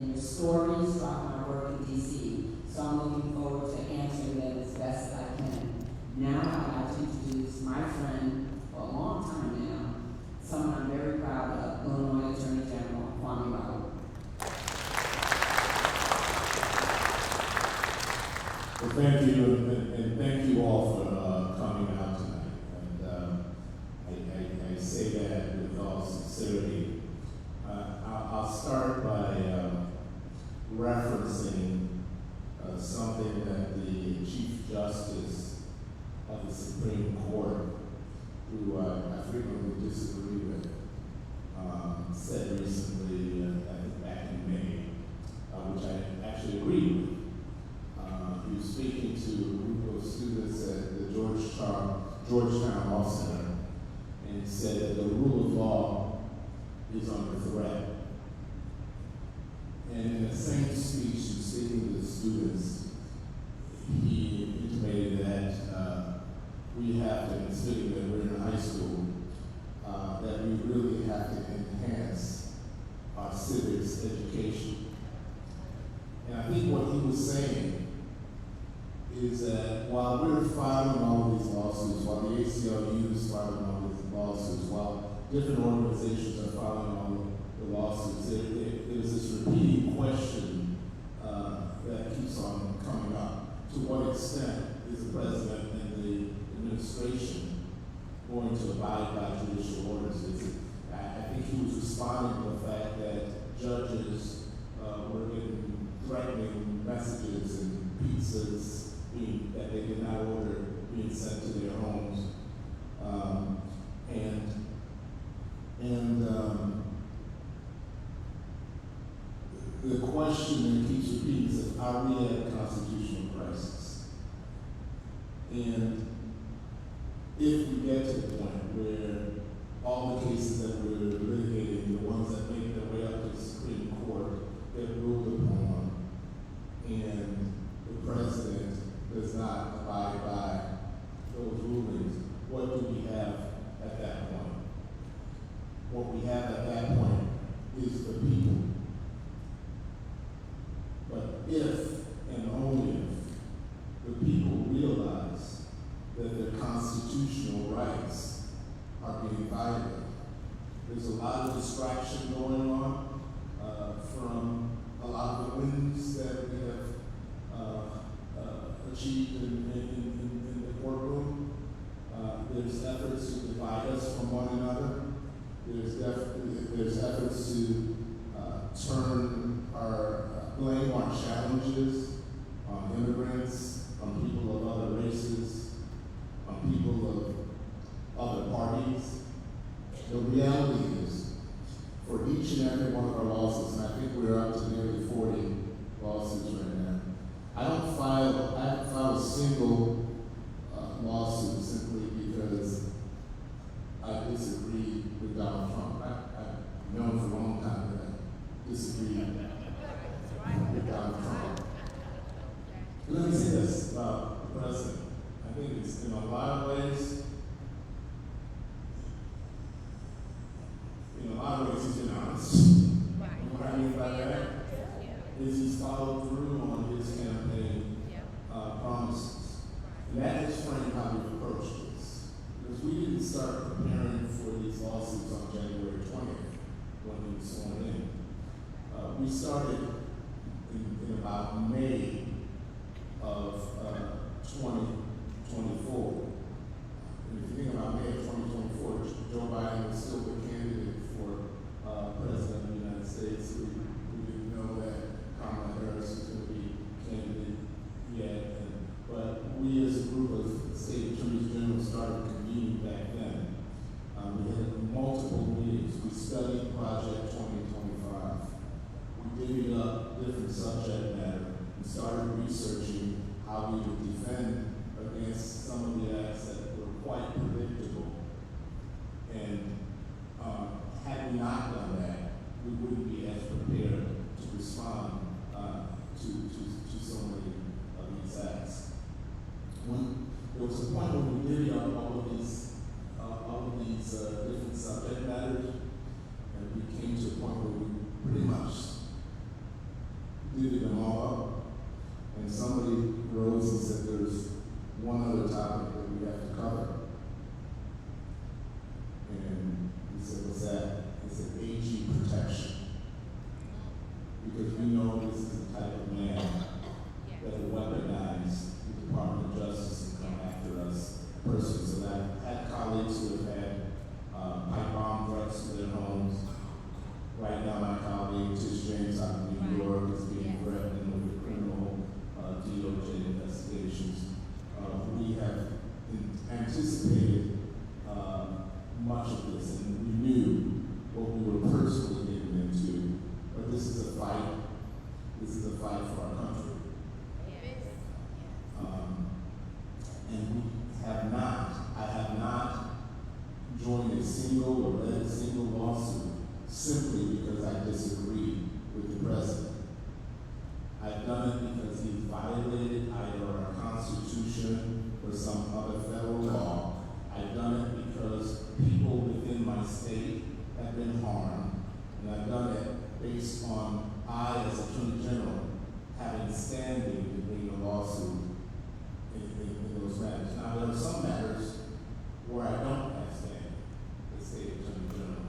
your stories about my work in DC. So I'm looking forward to answering them as best I can. Now I'd like to introduce my friend for a long time now, someone I'm very proud of, Illinois Attorney General Kwame Raoul. Well, thank you, and thank you all for coming out tonight. And I say that with all sincerity. I'll start by referencing something that the Chief Justice of the Supreme Court, who I frequently disagree with, said recently, I think back in May, which I actually agree with. He was speaking to a group of students at the Georgetown Law Center, and he said that the rule of law is under threat. And in the same speech, he was speaking to the students, he intimated that we have to, considering that we're in high school, that we really have to enhance our civics education. And I think what he was saying is that while we're filing all these lawsuits, while the ACLU is filing all these lawsuits, while different organizations are filing all the lawsuits, there's this repeating question that keeps on coming up. To what extent is the president and the administration going to abide by judicial orders? I think he was responding to the fact that judges were getting threatening messages and pizzas that they did not order being sent to their homes. The question that keeps repeating is, are we at a constitutional crisis? And if we get to the point where all the cases that we're litigating, the ones that make their way up to the Supreme Court, get ruled upon, and the president does not abide by those rulings, what do we have at that point? What we have at that point is the people. But if and only if the people realize that their constitutional rights are being violated, there's a lot of distraction going on from a lot of the wins that we have achieved in the courtroom. There's efforts to divide us from one another. There's efforts to blame our challenges on immigrants, on people of other races, on people of other parties. The reality is, for each and every one of our lawsuits, and I think we're up to nearly 40 lawsuits right now, I haven't filed a single lawsuit simply because I disagree with Donald Trump. I've known for a long time that I disagree with Donald Trump. But let me say this about the president. I think it's, in a lot of ways, he's been honest. What I mean by that is he's followed through on his campaign promises. And that has framed how we've approached this. Because we didn't start preparing for these lawsuits on January 20th when he was sworn in. We started in about May of 2024. And if you think about May of 2024, Joe Biden was still the candidate for president of the United States. We didn't know that Kamala Harris was going to be candidate yet. But we as a group of state attorneys general started convening back then. We had multiple meetings. We studied Project 2025. We divvied up different subject matter. We started researching how we would defend against some of the acts that were quite predictable. And had we not done that, we wouldn't be as prepared to respond to so many of these acts. When there was a point when we divvied up all of these different subject matters, and we came to a point where we pretty much divvied them all up, and somebody rose and said, there's one other topic that we have to cover. And he said, what's that? He said, AG protection. Because we know this is the type of man that will weaponize the Department of Justice and come after us personally. So that I've had colleagues who have had pipe bomb threats to their homes. Right now, my colleague, Tish James out of New York, is being threatened with criminal DOJ investigations. We have anticipated much of this, and we knew what we were personally getting into. But this is a fight. This is a fight for our country. And we have not, I have not joined a single or led a single lawsuit simply because I disagree with the president. I've done it because he violated either our Constitution or some other federal law. I've done it because people within my state have been harmed, and I've done it based on I, as Attorney General, having standing to bring a lawsuit in those matters. Now, there are some matters where I don't have standing as State Attorney General,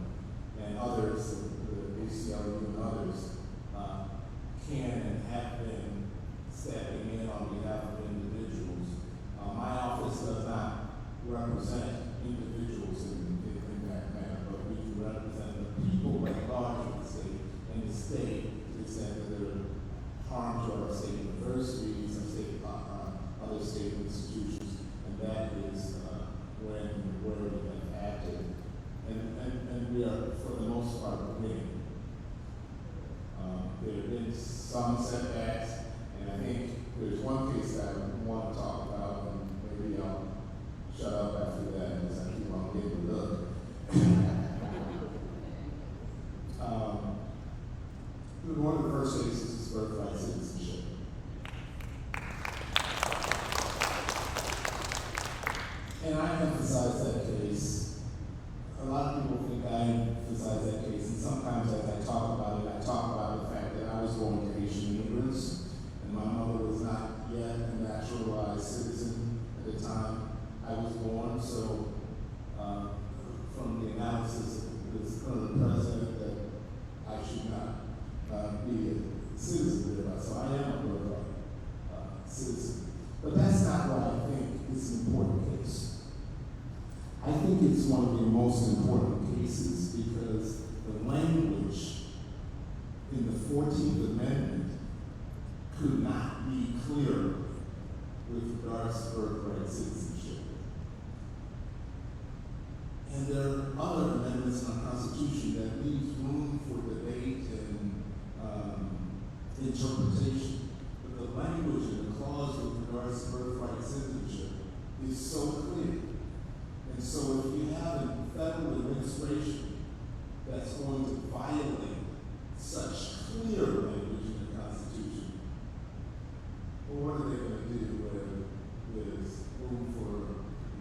and others, the ACLU and others, can and have been stepping in on behalf of individuals. My office does not represent individuals in that manner, but we can represent the people at large of the state, and the state to the extent that there are harm to our state universities and state, other state institutions, and that is where we have acted. And we are, for the most part, winning. There have been some setbacks, and I think there's one case that I want to talk about, and maybe I'll shut up after that as I keep on getting the look. One of the first cases is birthright citizenship. And I emphasize that case. A lot of people think I emphasize that case, and sometimes as I talk about it, I talk about the fact that I was born to Haitian immigrants, and my mother was not yet a naturalized citizen at the time I was born. So, from the analysis of this current president, that I should not be a citizen there. So I am a birthright citizen. But that's not why I think it's an important case. I think it's one of the most important cases because the language in the 14th Amendment could not be clearer with regards to birthright citizenship. And there are other amendments in our Constitution that leaves room for debate and interpretation. But the language in the clause with regards to birthright citizenship is so clear. And so if you have a federal administration that's going to violate such clear language in the Constitution, well, what are they going to do where there's room for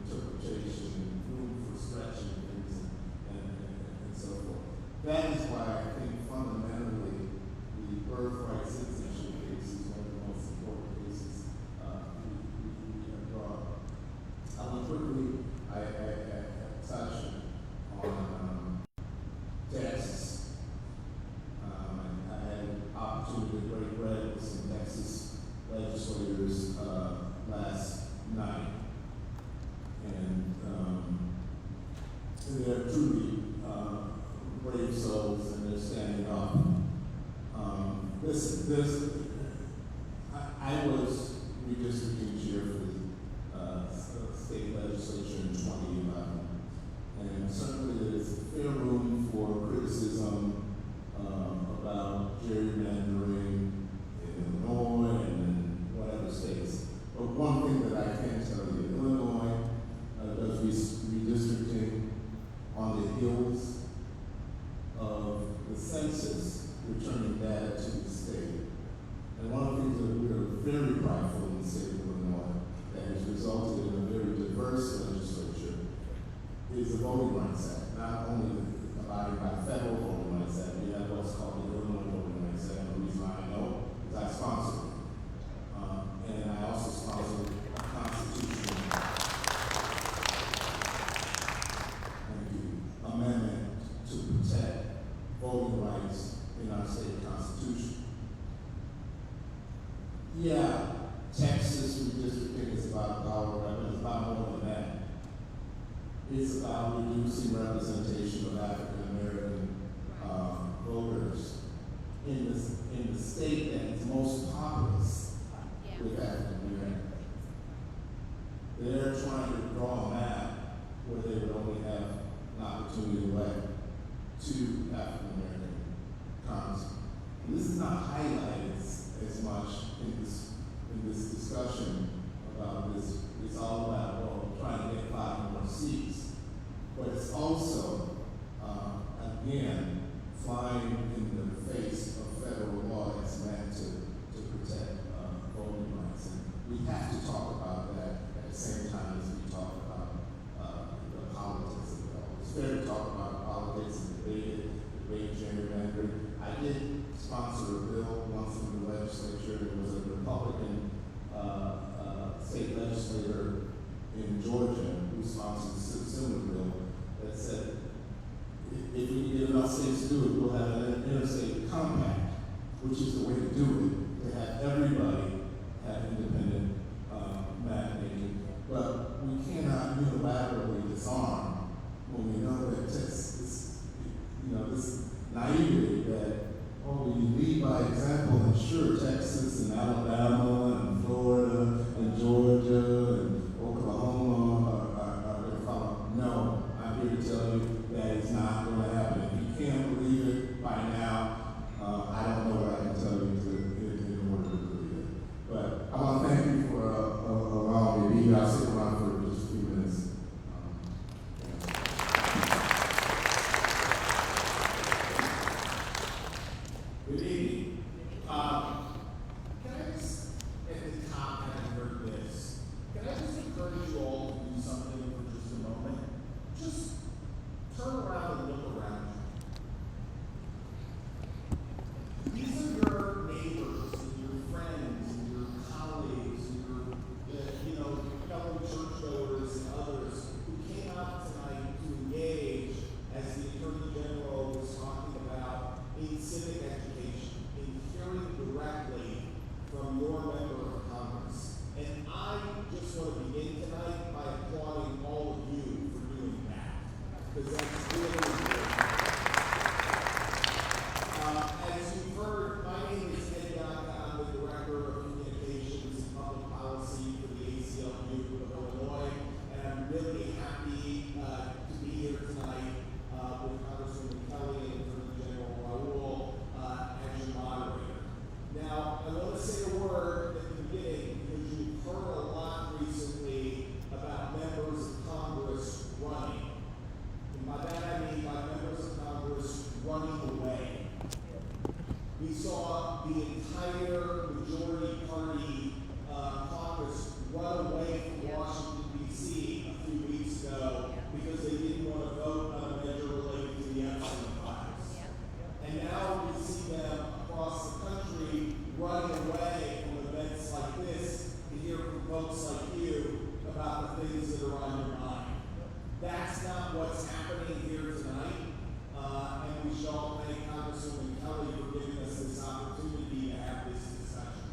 interpretation and room for stretching things and so forth? That is why I think fundamentally the birthright citizenship case is one of the most important cases we have brought. I will quickly touch on Texas. I had an opportunity to break bread with some Texas legislators last night, and they're truly brave souls, and they're standing up. I was redistricting chair for the state legislature in 2011, and certainly there is fair room for criticism about gerrymandering in Illinois and in whatever states. But one thing that I can tell you, Illinois does redistricting on the heels of the census returning data to the state. And one of the things that we are very prideful in the state of Illinois that has resulted in a very diverse legislature is the Voting Rights Act. Not only abiding by the federal Voting Rights Act, we have what's called the Illinois Voting Rights Act. The reason reducing representation of African American voters in the state that is most populous with African Americans. They're trying to draw a map where they would only have an opportunity to elect 2 African American congressmen. And this is not highlighted as much in this discussion about this. It's all about, well, trying to get 5 more seats. But it's also, again, flying in the face of federal law that's meant to protect voting rights. And we have to talk about that at the same time as we talk about the politics of it all. It's fair to talk about politics and debate gerrymandering. I did sponsor a bill once in the legislature. There was a Republican state legislator in Georgia who sponsored a similar bill that said, if we get enough states to do it, we'll have an interstate compact, which is the way to do it, to have everybody have independent map making. But we cannot unilaterally disarm when we know that this naivety that, oh, we lead by example, and sure, Texas and Alabama and Florida and Georgia and Oklahoma are going to follow. No, I'm here to tell you that it's not going to happen. If you can't believe it by now, I don't know what I can tell you in order to believe it. But I want to thank you for allowing me to be here. I'll stick around for just a few minutes. Good evening. Can I just, at the top, having heard this, can I just encourage you all to do something for just a moment? Just turn around and look around you. These are your neighbors and your friends and your colleagues and your, fellow churchgoers and others who came out tonight to engage, as the Attorney General was talking about, in civic education, in hearing directly from your member of Congress. And I just want to begin tonight by applauding all of you for doing that, because that's really important. As you've heard, my name is Yohnka. I'm the Director of Communications and Public Policy for the ACLU Illinois, and I'm really happy to be here tonight with Congresswoman Kelly and Attorney General Raoul as your moderator. Now, I want to say a word at the beginning because you've heard a lot recently about members of Congress running. And by that I mean by members of Congress running away. We saw the entire majority party Congress run away from Washington, D.C. a few weeks ago because they didn't want to vote on a measure related to the Epstein files. And now we see them across the country running away from events like this to hear from folks like you about the things that are on your mind. That's not what's happening here tonight. And we should all thank Congresswoman Kelly for giving us this opportunity to have this discussion.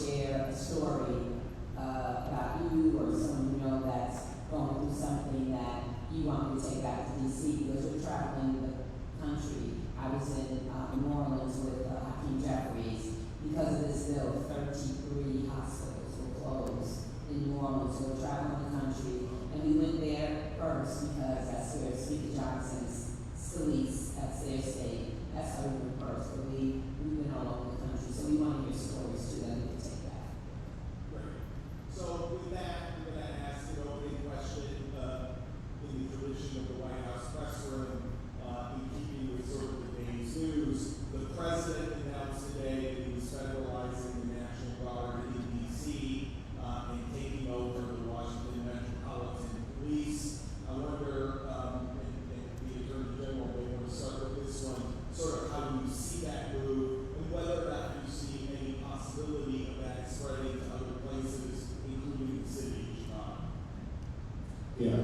share a story about you or someone you know that's going through something that you want me to take back to DC, because we're traveling the country. I was in New Orleans with Hakeem Jeffries. Because of this bill, 33 hospitals were closed in New Orleans. So we're traveling the country, and we went there first because that's where Speaker Johnson's Scalise, that's their state. That's how we went first, but we went all over the country. So we want to hear stories too that we can take back. Great. So with that, I'm going to ask an opening question in the tradition of the White House press room, in keeping with sort of the day's news. The president announced today that he was federalizing the National Guard in D.C. And taking over the Washington Metropolitan Police. I wonder, and the Attorney General may want to start with this one, sort of how you see that move, and whether or not you see any possibility of that spreading to other places, including the city of Chicago. Yeah,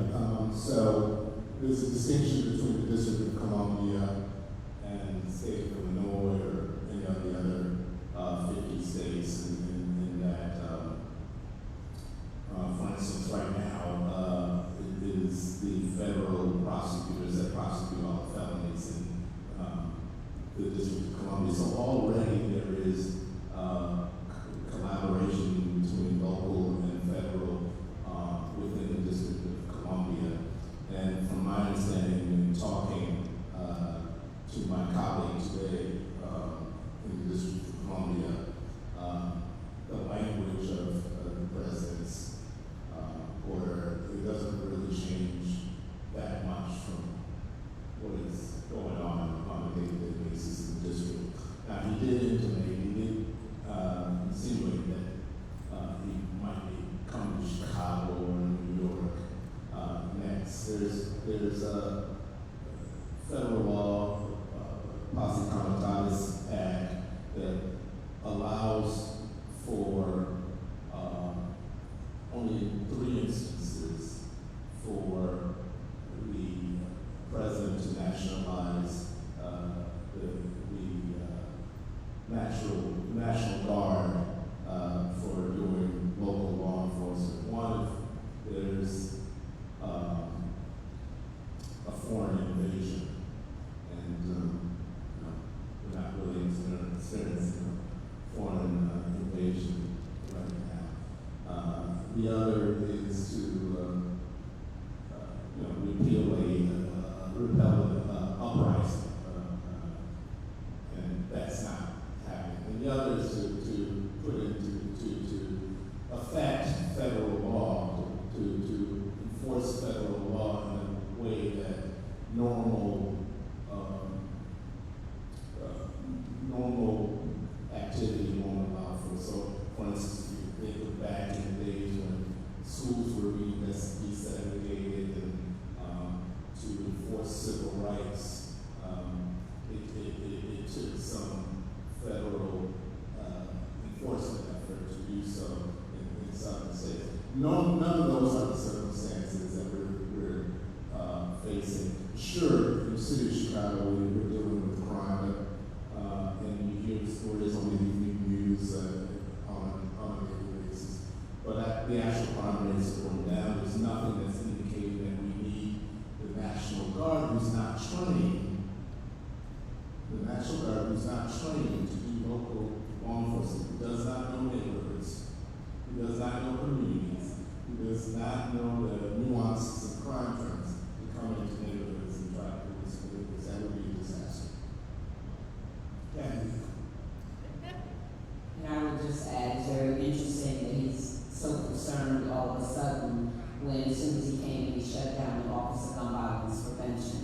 so there's a distinction between the District of Columbia and the state of Illinois or any of the other 50 states in that, for instance, right now, it is the federal prosecutors that prosecute all the felonies in the District of Columbia. So already there is collaboration between local and federal within the District of Columbia. And from my understanding, in talking to my colleagues today in the District of Columbia, the language of the president's order, it doesn't really change that much from what is going on a day-to-day basis in the district. Now, he did intimate, he did insinuate that he might be coming to Chicago or New York next. There's a federal law, Posse Comitatus Act, that allows for only 3 instances for the president to nationalize the National Guard for doing local law enforcement. One, if there's a foreign invasion, and we're not really experiencing a foreign invasion right now. The other is to repel an uprising, and that's not happening. And the other is to put to affect federal law, to enforce federal law in a way that normal activity won't allow for. So, for instance, if you think of back in the days when schools were being desegregated and to enforce civil rights, it took some federal enforcement effort to do so in southern states. None of those are the circumstances that we're facing. Sure, in the city of Chicago, we're dealing with crime, and you hear stories on the evening news on a daily basis. But the actual crime rates are going down. There's nothing that's indicating that we need the National Guard who's not trained. The National Guard who's not trained to do local law enforcement, who does not know neighborhoods, who does not know communities, who does not know the nuances of crime trends, to come into neighborhoods and try to do this. That would be a disaster. Yeah. And I would just add, it's very interesting that he's so concerned all of a sudden when as soon as he came, he shut down the Office of Gun Violence Prevention.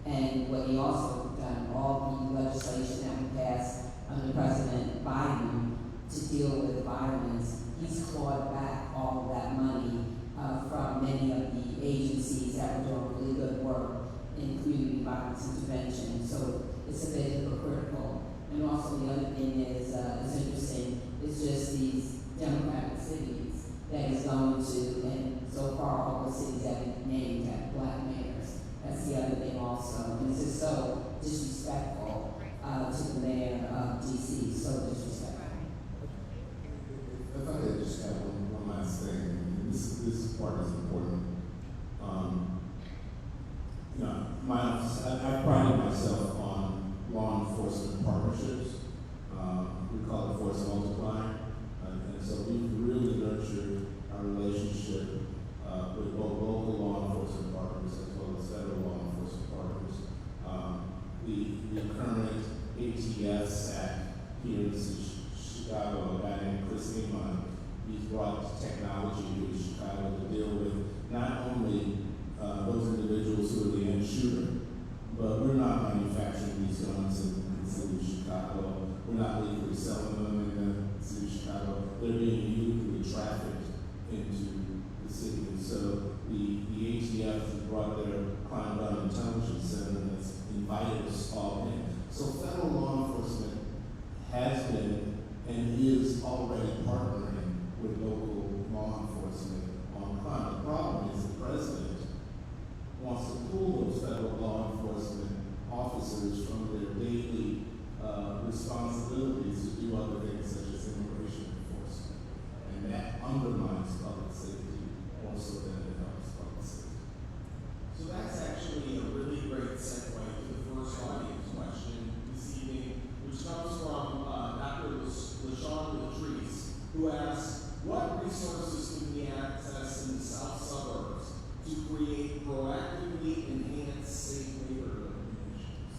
And what he also done, all the legislation that we passed under President Biden to deal with violence, he's clawed back all of that money from many of the agencies that were doing really good work in community violence intervention. So it's a bit hypocritical. And also the other thing is, it's interesting, it's just these Democratic cities that he's going to, and so far all the cities that have been named have black mayors. That's the other thing also. And it's just so disrespectful to the mayor of DC, so disrespectful. this part is important. You know, my office, I prided myself on law enforcement partnerships. We call it force multiplying. And so we've really nurtured our relationship with both local law enforcement partners as well as federal law enforcement partners. The current ATF SAC here in Chicago, a guy named Chris Iman, he's brought technology to Chicago to deal with not only those individuals who are the end shooter, but we're not manufacturing these guns in the city of Chicago. We're not legally selling them in the city of Chicago. They're being illegally trafficked into the city. And so the ATF has brought their crime gun intelligence center and has invited us all in. So federal law enforcement has been and is already partnering with local law enforcement on crime. The problem is the president wants to pull those federal law enforcement officers from their daily responsibilities to do other things such as immigration enforcement. And that undermines public safety more so than it helps public safety. So that's actually a really great segue to the first audience question this evening, which comes from Dr. LaShawn Latrice, who asks, what resources can we access in the South suburbs to create proactively enhanced safe neighborhood conditions?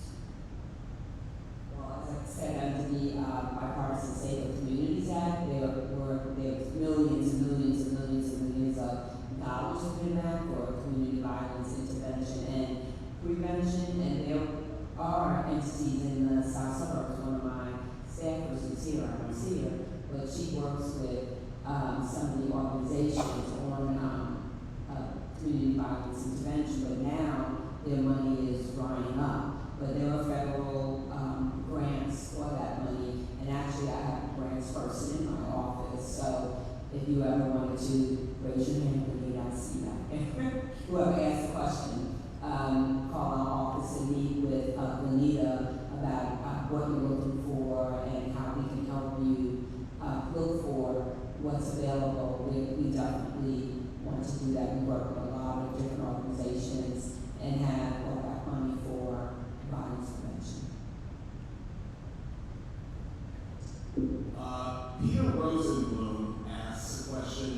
Well, as I said, under the Bipartisan Safer Communities Act, there's millions and millions and millions and millions of dollars have been back for community violence intervention and prevention, and there are entities in the South suburbs. One of my staffers is here, I don't see her, but she works with some of the organizations on community violence intervention, but now their money is drying up. But there are federal grants for that money, and actually I have a grants person in my office, so if you ever wanted to raise your hand, I see that. Whoever asked the question, call our office and meet with Lenita about what you're looking for and how we can help you look for what's available. We definitely want to do that. We work with a lot of different organizations and have all that money for violence prevention. Peter Rosenblum asks a question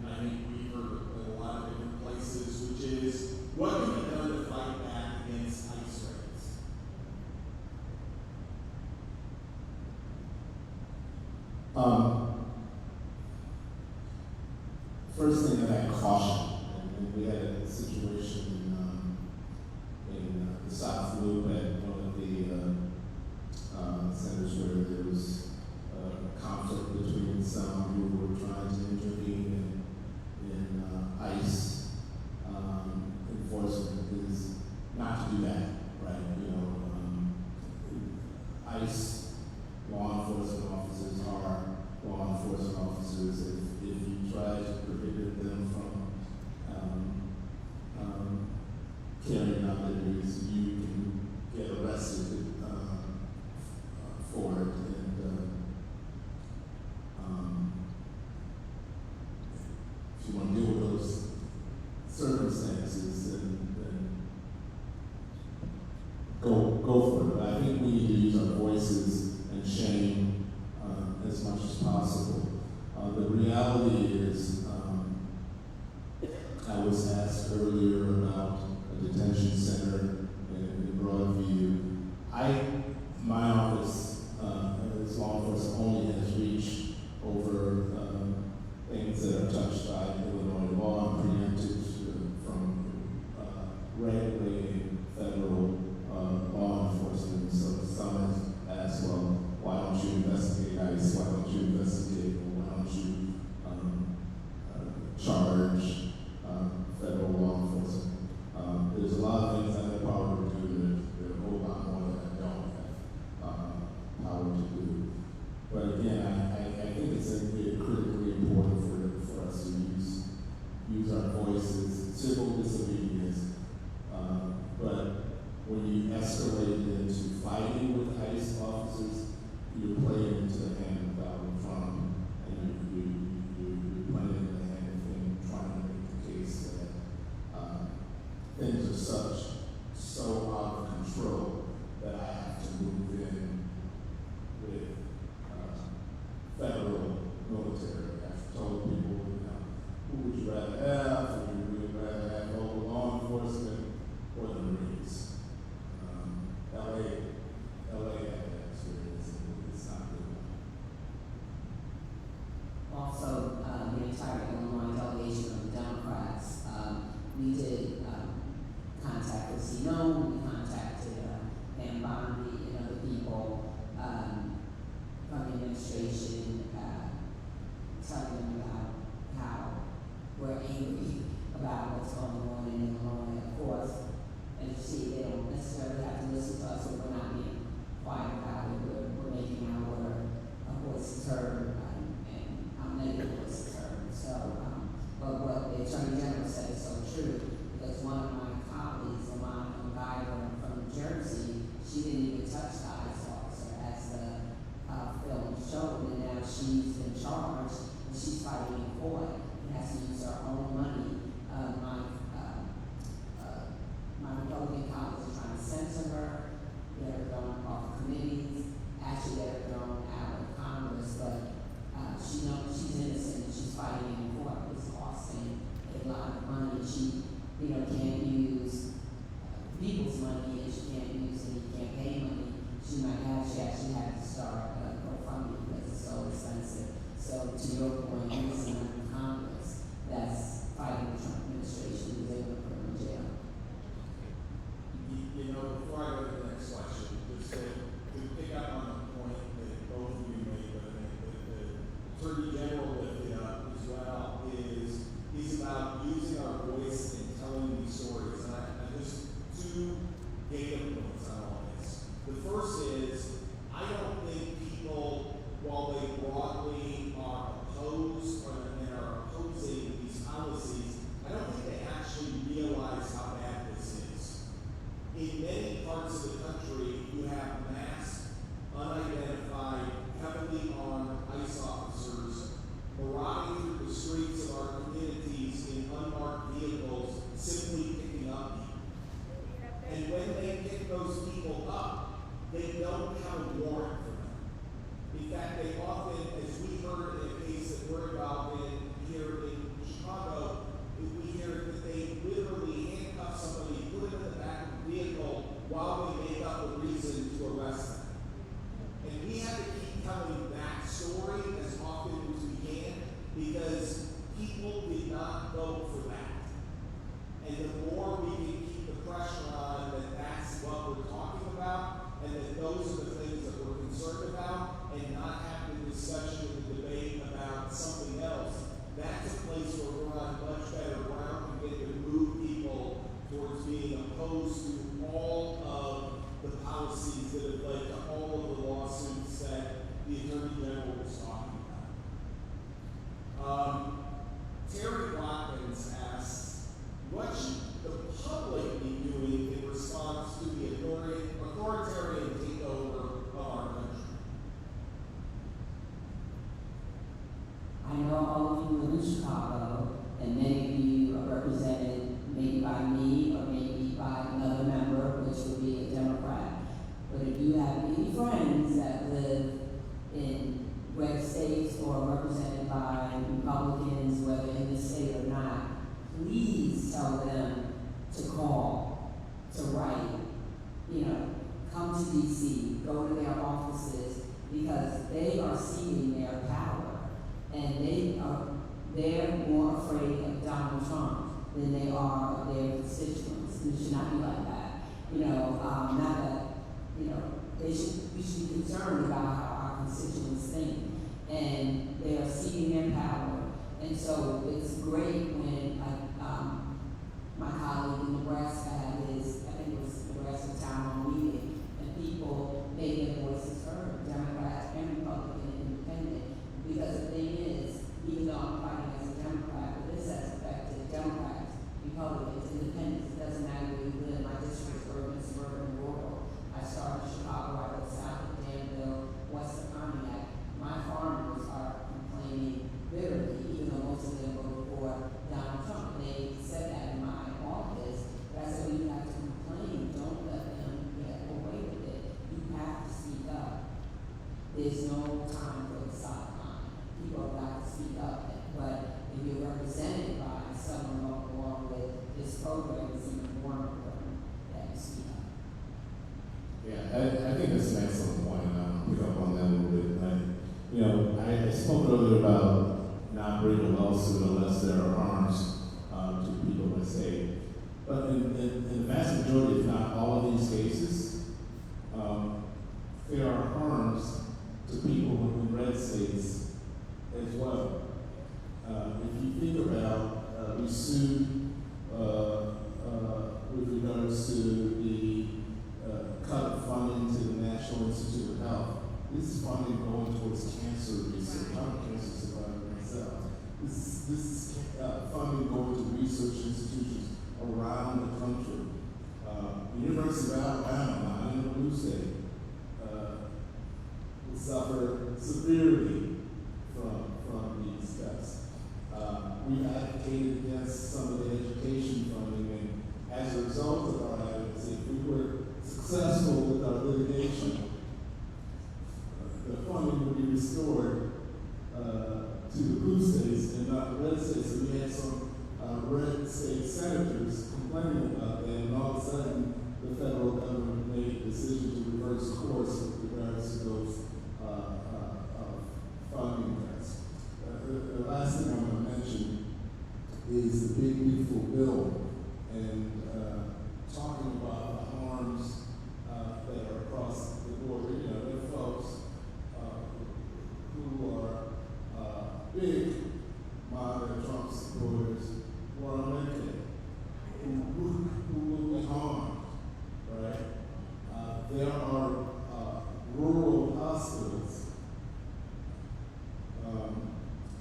that I think we've heard in a lot of different places, which is, what can be done to fight back against ICE raids? First thing that I caution, and we had a situation in the South Loop at one of the centers where there was conflict between some who were trying to intervene in ICE enforcement is not to do that, right? You know, ICE law enforcement officers are law enforcement officers. If you try to prohibit them from carrying out their duties, you can get arrested for it. And if you want to deal with those circumstances, then go for it. But I think we need to use our voices and shame as much as possible. The reality is, I was asked earlier about a detention center in Broadview. My office, as law enforcement, only has reach over things that are touched by Illinois law and preempted from regulating federal law enforcement. So some have asked, well, why don't you investigate ICE? Why don't you investigate? Or why don't you charge federal law enforcement? entire Illinois delegation of the Democrats. We did contact Racino, we contacted Pam Bondi and other people from the administration, telling them about how we're angry about what's going on in Illinois. Of course, as you see, they don't necessarily have to listen to us, so we're not being quiet about it. We're making our voices heard and our negative voices heard. So, but what the Attorney General said is so true, because one of my colleagues, Yohnka from New Jersey, she didn't even touch the ICE officer as the film showed, and now she's been charged and she's fighting in court and has to use her own money. My Republican colleagues are trying to censor her, get her thrown off committees, actually get her thrown out of Congress, but she knows she's innocent and she's fighting in court. It's costing a lot of money. She, can't use people's money and she can't use any campaign money. She actually had to start GoFundMe because it's so expensive. So to your point, there's a member of Congress that's fighting the Trump administration who's able to put her in jail. Before I go to the next question, just to pick up on the point that both of you made, but I think that the Attorney General lifted up as well, is about using our voice and telling these stories. And I just two data points on all this. The first is, I don't think people, while they broadly are opposed and are opposing these policies, I don't think they actually realize how bad this is. In many parts of the country, you have masked, unidentified, heavily armed ICE officers marauding through the streets of our communities in unmarked vehicles, simply picking up people. And when they pick those people up, they don't have a warrant for them. In fact, they often, as we heard in a case that we're involved in here in Chicago, we hear that they literally handcuff somebody, put them in the back of the vehicle while they make up a reason to arrest them. And we have to keep telling that story as often as we can, because people did not vote for that. And the more we can keep the pressure on that that's what we're talking about, and that those are the things that we're concerned about, and not have the discussion and the debate about something else, that's a place where we're on much better ground and get to move people towards being opposed to all of the policies that have led to all of the lawsuits that the Attorney General was talking about. Terry Watkins asks, what should the public be doing in response to the authoritarian takeover of our country? I know all of you live in Chicago, and many of you are represented maybe by me or maybe by another member, which would be a Democrat. But if you have any friends that live in red states or represented by Republicans, whether in the state or not, please tell them to call, to write, come to DC, go to their offices, because they are ceding their power, and they're more afraid of Donald Trump than they are of their constituents. It should not be like that. We should be concerned about how our constituents think, and they are ceding their power. And so it's great when my colleague in Nebraska had his, I think it was Nebraska town hall meeting, and people made their voices heard, Democrats and Republican and Independent. Because the thing is, even though I'm fighting as a Democrat, but this has affected Democrats, Republicans, Independents. It doesn't matter where you live. My district is urban, suburban, rural. I started in Chicago, I go south of Danville, west of Pontiac. My farmers are complaining bitterly, even though most of them voted for Donald Trump. And they said that in my office, but I said, well, you have to complain. Don't let them get away with it. You have to speak up. There's no time for the sideline. People have got to speak up. But if you're represented by someone along with this program, it's even more important that you speak up. Yeah, I think that's an excellent point, and I'll pick up on that a little bit. I spoke earlier about not bring a lawsuit unless there are harms to people in the state. But in the vast majority, if not all of these cases, there are harms to people in red states as well. If you think about, we sued with regards to the cut of funding to the National Institute of Health. This is funding going towards cancer research. I'm a cancer survivor myself. This is funding going to research institutions around the country. The University of Alabama, not in a blue state, will suffer severely from these cuts. We've advocated against some of the education funding, and as a result of our advocacy, if we were successful with our litigation, the funding would be restored to the blue states and not the red states. So we had some red state senators complaining about that, and all of a sudden the federal government made a decision to reverse course with regards to those funding cuts. The last thing I'm going to mention is the big beautiful bill, and talking about the harms that are across the board. You know, there are folks who are big modern Trump supporters who are on Medicaid, who will be harmed, right? There are rural hospitals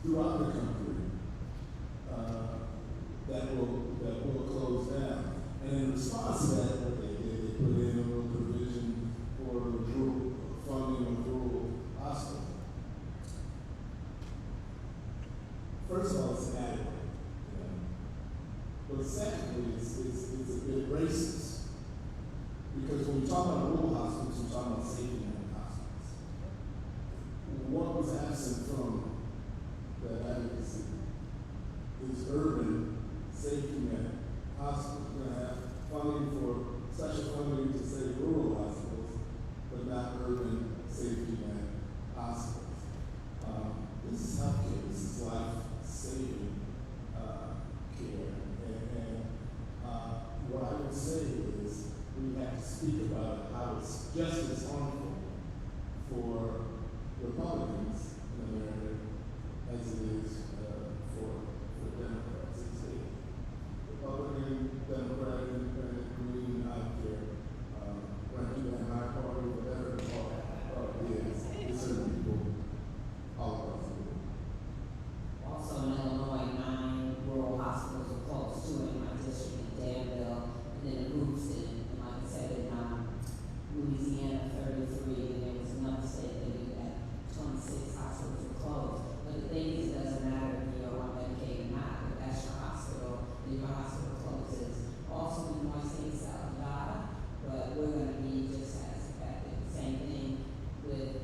throughout the country that will close down. And in response to that, what they did, they put in a little provision for the rural funding of rural hospitals. First of all, it's inadequate. But secondly, it's a bit racist. Because when we talk about rural hospitals, we're talking about safety net hospitals. What was absent from that advocacy is urban safety net hospitals. We're going to have funding for special funding to say rural hospitals, but not urban safety net hospitals. This is healthcare. This is life-saving care. And what I would say is we have to speak about how it's just as harmful for Republicans in America as it is for Democrats. It's a Republican, Democrat, Independent, Green, I don't care, ranking and Hyde Park, whatever the party is. It's certain people all across the world. Also in Illinois, 9 rural hospitals were closed, 2 in my district, in Danville, and then in Houston, and like I said, in Louisiana, 33, and there was another state that did that, 26 hospitals were closed. But the thing is, it doesn't matter if you're on Medicaid or not, if that's your hospital, then your hospital closes. Also, in Illinois State, South Nevada, but we're going to be just as effective. Same thing with,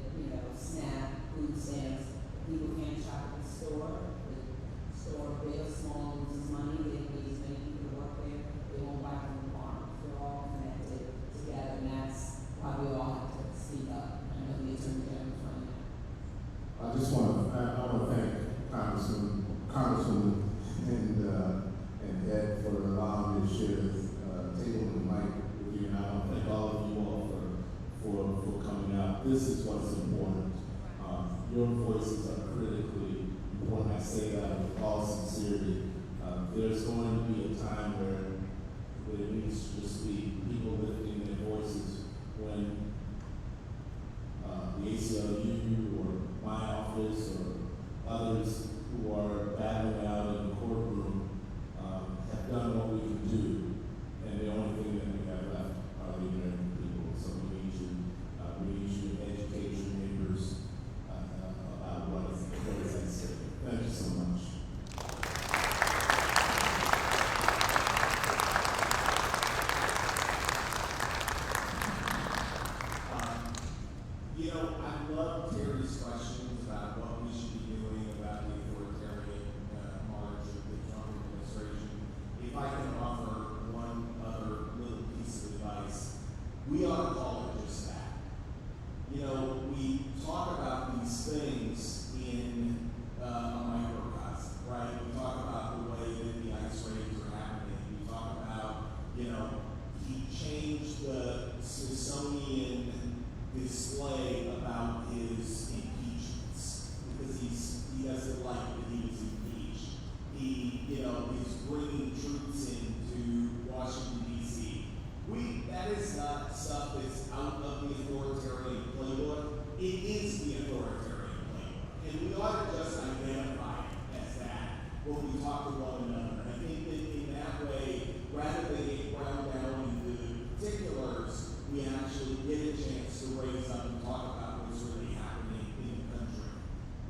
SNAP, food stamps. People can't shop at the store. The store, big or small, loses money. They need as many people to work there. They won't buy from the farm. We're all connected together, and that's why we all have to speak up. I know the Attorney General's running that. I want to thank Congresswoman and Ed for allowing me to share this table and mic with you. And I want to thank all of you all for coming out. This is what's important. Your voices are critically important. I say that with all sincerity. There's going to be a time where it needs to just be people lifting their voices when the ACLU or my office or others who are battling out in the courtroom have done what we can do, and the only thing that we have left are the American people. So we need you to educate your neighbors about what is at stake. Thank you so much. I love Terry's questions about what we should be doing about the authoritarian march of the Trump administration. If I can offer one other little piece of advice, we ought to call it just that. We talk about these things in a microcosm. when we talk to one another. And I think that in that way, rather than get ground down into the particulars, we actually get a chance to raise up and talk about what's really happening in the country.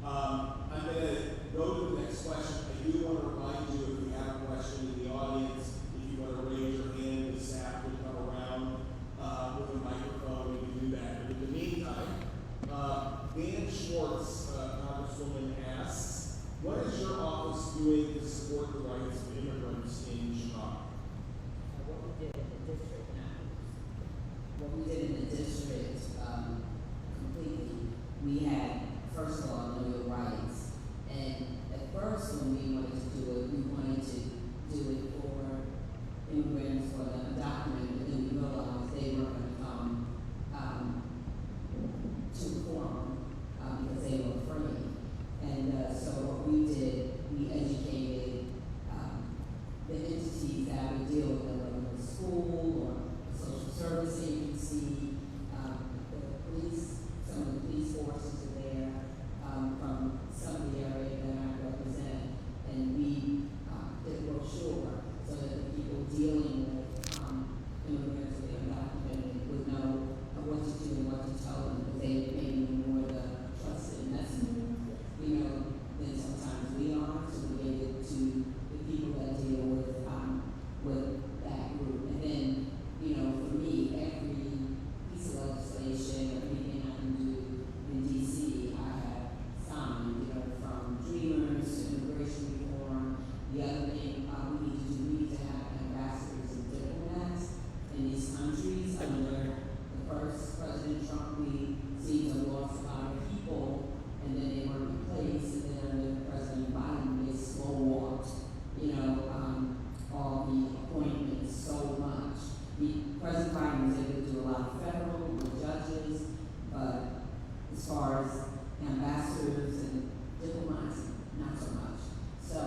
I'm going to go to the next question. I do want to remind you, if you have a question in the audience, if you want to raise your hand, the staff will come around with a microphone. We can do that. But in the meantime, Dan Schwartz, Congresswoman, asks, what is your office doing to support the rights of immigrants in Chicago? What we did in the district now, what we did in the district completely, we had, first of all, know your rights. And at first, when we wanted to do it, we wanted to do it for immigrants, for the document, but then we realized they weren't going to come to the forum because they were afraid. And so what we did, we educated the entities that would deal with them, whether it was school or social service agency, the police, some of the police forces are there from some of the area that I represent, and we did a brochure so that the people dealing with immigrants or the undocumented would know what to do and what to tell them, because they may be more the trusted messenger, than sometimes we are. So we gave it to the people that deal with that group. And then, for me, every piece of legislation or anything I can do in DC, I have signed, from Dreamers to immigration reform. The other thing we need to have ambassadors and diplomats in these countries. Under the first President Trump, we seem to have lost a lot of people, and then they were replaced, and then under President Biden, they slow walked, all the appointments so much. President Biden was able to do a lot of federal with judges, but as far as ambassadors and diplomats, not so much. So,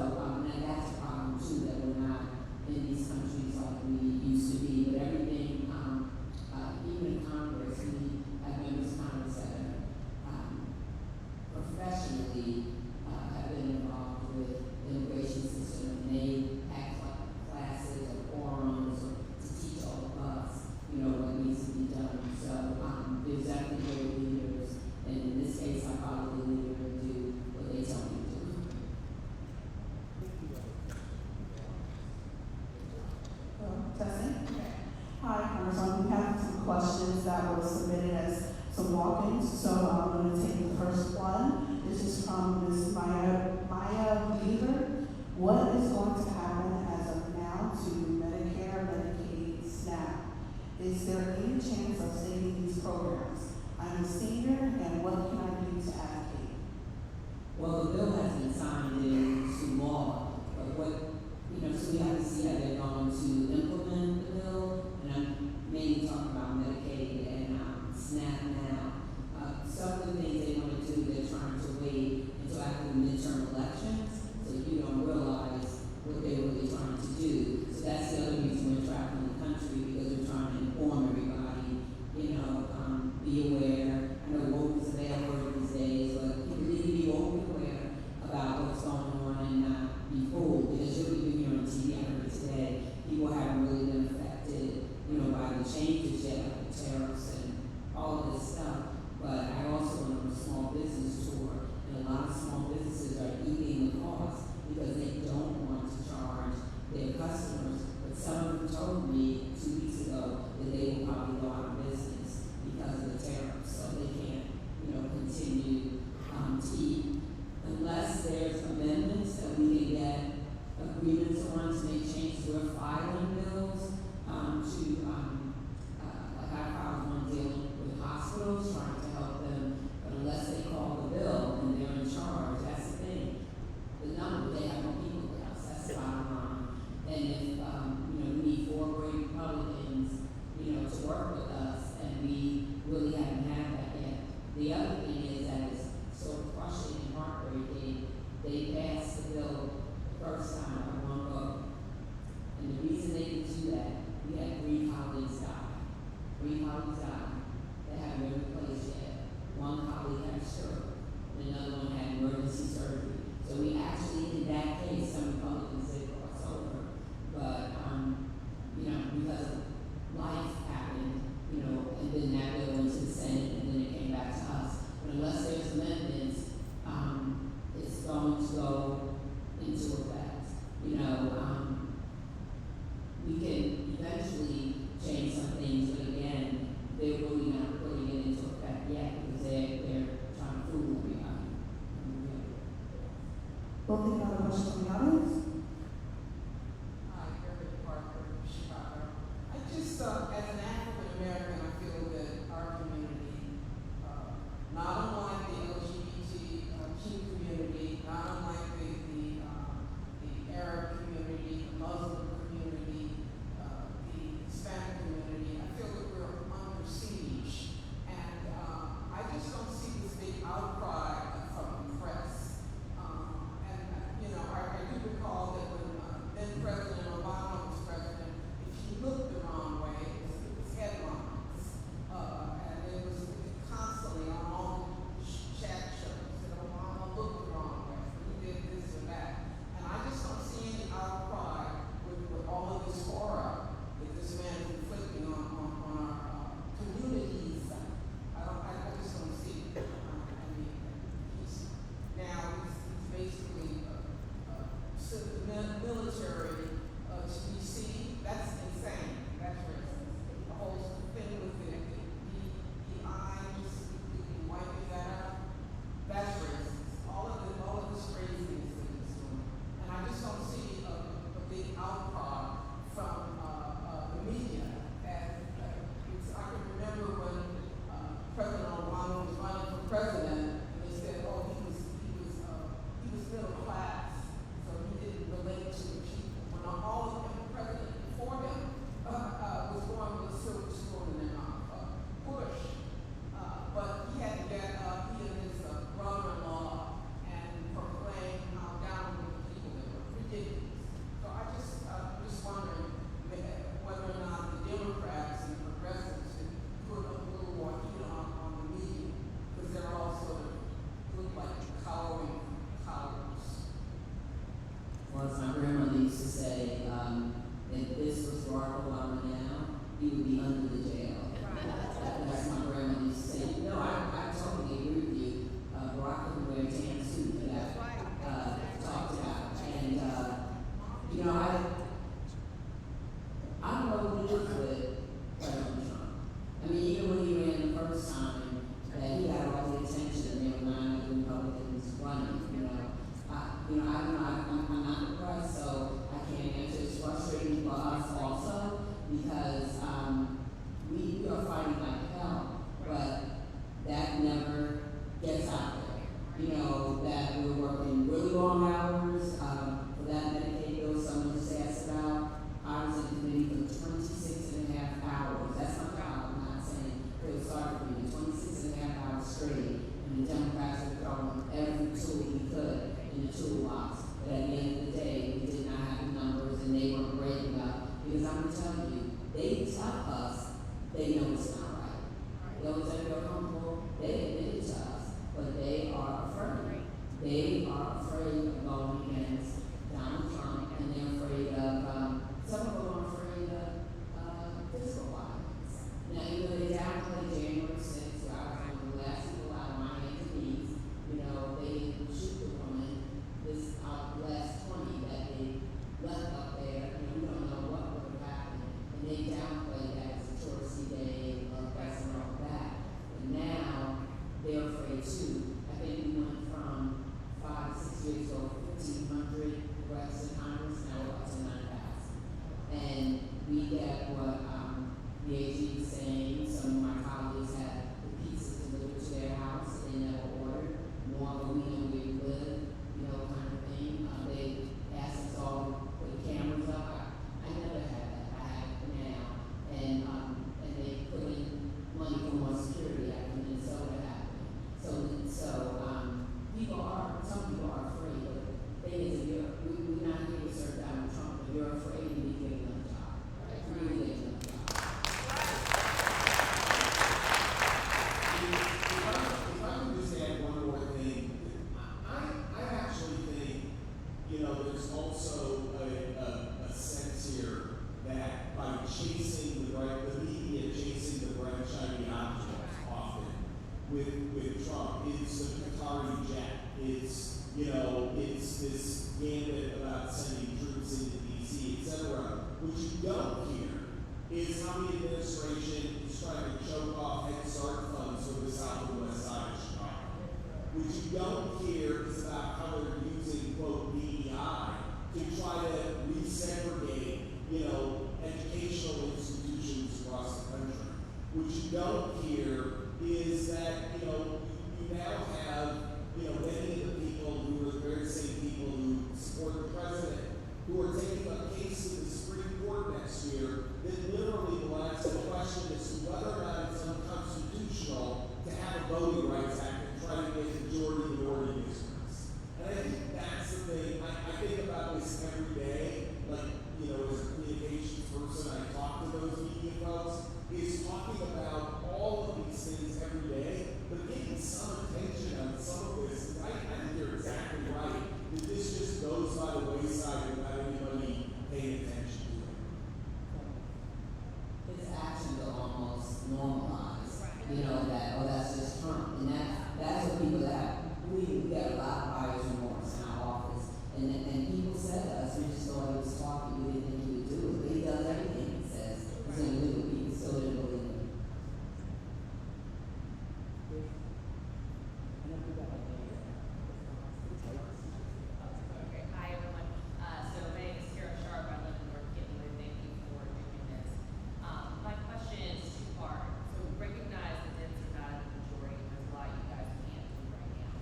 and that's a problem too, that we're not in these countries like we used to be. But everything, even in Congress, we have members of Congress that are professionally have been involved with the immigration system, and they have classes or forums or to teach all of us, what needs to be done. So there's definitely great leaders, and in this case, I follow the leader and do what they tell me to do. Testing? Hi, Congressman. We have some questions that were submitted as some walk-ins, so I'm going to take the first one. This is from Ms. Maya Weaver. What is going to happen as of now to Medicare, Medicaid, SNAP? Is there any chance of saving these programs? I'm a senior, and what can I do to advocate? Well, the bill has been signed into law, but so we have to see how they're going to implement the bill, and I'm mainly talking about Medicaid and SNAP now. Some of the things they want to do, they're trying to wait until after the midterm elections, so you don't realize what they're really trying to do. So that's the other reason we're traveling the country, because we're trying to inform everybody, be aware. I know go into effect. You know, we can eventually change some things, but again, they're really not putting it into effect yet because they're trying to fool everybody. We'll take another question from the audience. Hi, Parker, Chicago. I just, as an African American, I feel that our community, not unlike the LGBTQ community, not unlike the Arab community, the Muslim community, the Hispanic community, I feel that we're under siege. And I just don't see this big outcry from the press. You know, I do recall that when then President Obama was president, if he looked the wrong way, it was headlines. And it was constantly on all the chat shows that Obama looked the wrong way, he did this or that. And I just don't see any outcry with all of this horror that this man is inflicting on our communities. I just don't see it. I mean, now he's basically military to DC. That's insane. That's racist. The whole thing with the eye just completely wiping that out. That's racist. All of this craziness that he's doing. And I just don't see a big outcry from the media. And I can remember when President Obama was running for president, and they said, oh, he was middle class, so he didn't relate to the people. When all of the president before him was going with a silver spoon in their mouth, Bush. But he had to get up, he and his brother-in-law, and proclaim how down with the people they were. Ridiculous. So I'm just wondering whether or not the Democrats and the progressives should put a little more heat on the media, because they're all sort of look like cowering cowards. Well, as my grandmother used to say, if this was Barack Obama now, he would be under the jail. That's my grandmother used to say. No, I totally agree with you. Barack couldn't wear a tan suit for that talked about. And, you know, I don't know what it is with President Trump. I mean, even when he ran the first time, that he got all the attention, and there were 9 other Republicans running, I'm not impressed, so I can't answer. It's frustrating for us also, because we are fighting like hell, but that never gets out there. You know, that we're working really long hours for that Medicaid bill someone just asked about. I was in committee for 26 and a half hours. That's my job, I'm not saying feel sorry for me. 26 and a half hours straight, and the Democrats were throwing every tool we could in the toolbox. But at the end of the day, we did not have the numbers, and they weren't brave enough. Because I'm going to tell you, they tell us they know it's not right. Those that feel comfortable, they admit it to us, but they are afraid. They are afraid of going against Donald Trump, and they're afraid of, some of them are afraid of physical violence. Now, you know, they downplayed January 6th, where I was one of the last people out of my hands and knees. You know, they didn't shoot the woman. This last 20 that they left up there, and we don't know what would have happened. And they downplayed that as a touristy day, press and all that. And now they're afraid too. I think we went from 5 to 6 years ago, 1,500 reps in Congress, now we're up to 9,000. And we get what the AG is saying. Some of my colleagues had the pizzas delivered to their house that they never ordered. More than we know where we live, you know, kind of thing. They asked us all to put cameras up. I never had that. I have it now. And they put in money for more security after Minnesota happened. So some people are afraid, but the thing is, we're not here to serve Donald Trump, but you're afraid to be given a job. Really given a job. If I could just add one more thing, I actually think, you know, there's also a sense here that by chasing the media chasing the bright shiny objects often with Trump, it's the Qatari jet, it's it's this gambit about sending troops into DC, et cetera. What you don't hear is how the administration is trying to choke off Head Start funds for the South and West Side of Chicago. What you don't hear is about how they're using, quote, DEI to try to resegregate, educational institutions across the country. What you don't hear is that, you now have, many of the people who are the very same people who support the president, who are taking a case to the Supreme Court next year that literally will ask the question as to whether or not it's unconstitutional to have a Voting Rights Act and try to get majority minority districts. And I think that's the thing. I think about this every day, like, as a communications person, I talk to those media folks, is talking about all of these things every day, but getting some attention on some of this. I think you're exactly right, that this just goes by the wayside without anybody paying attention to it. His actions are almost normalized. That's just Trump. And that's what people that we got a lot of buyer's remorse in our office. And people said to us, we just thought he was talking, we didn't think he would do it. But he does everything he says. He's going to do it. People still didn't believe him. Okay, hi everyone. So my name is Sarah Sharp. I live in North Kentwood. Thank you for doing this. My question is two-part. So we recognize that Dems are not a majority. There's a lot you guys can't do right now.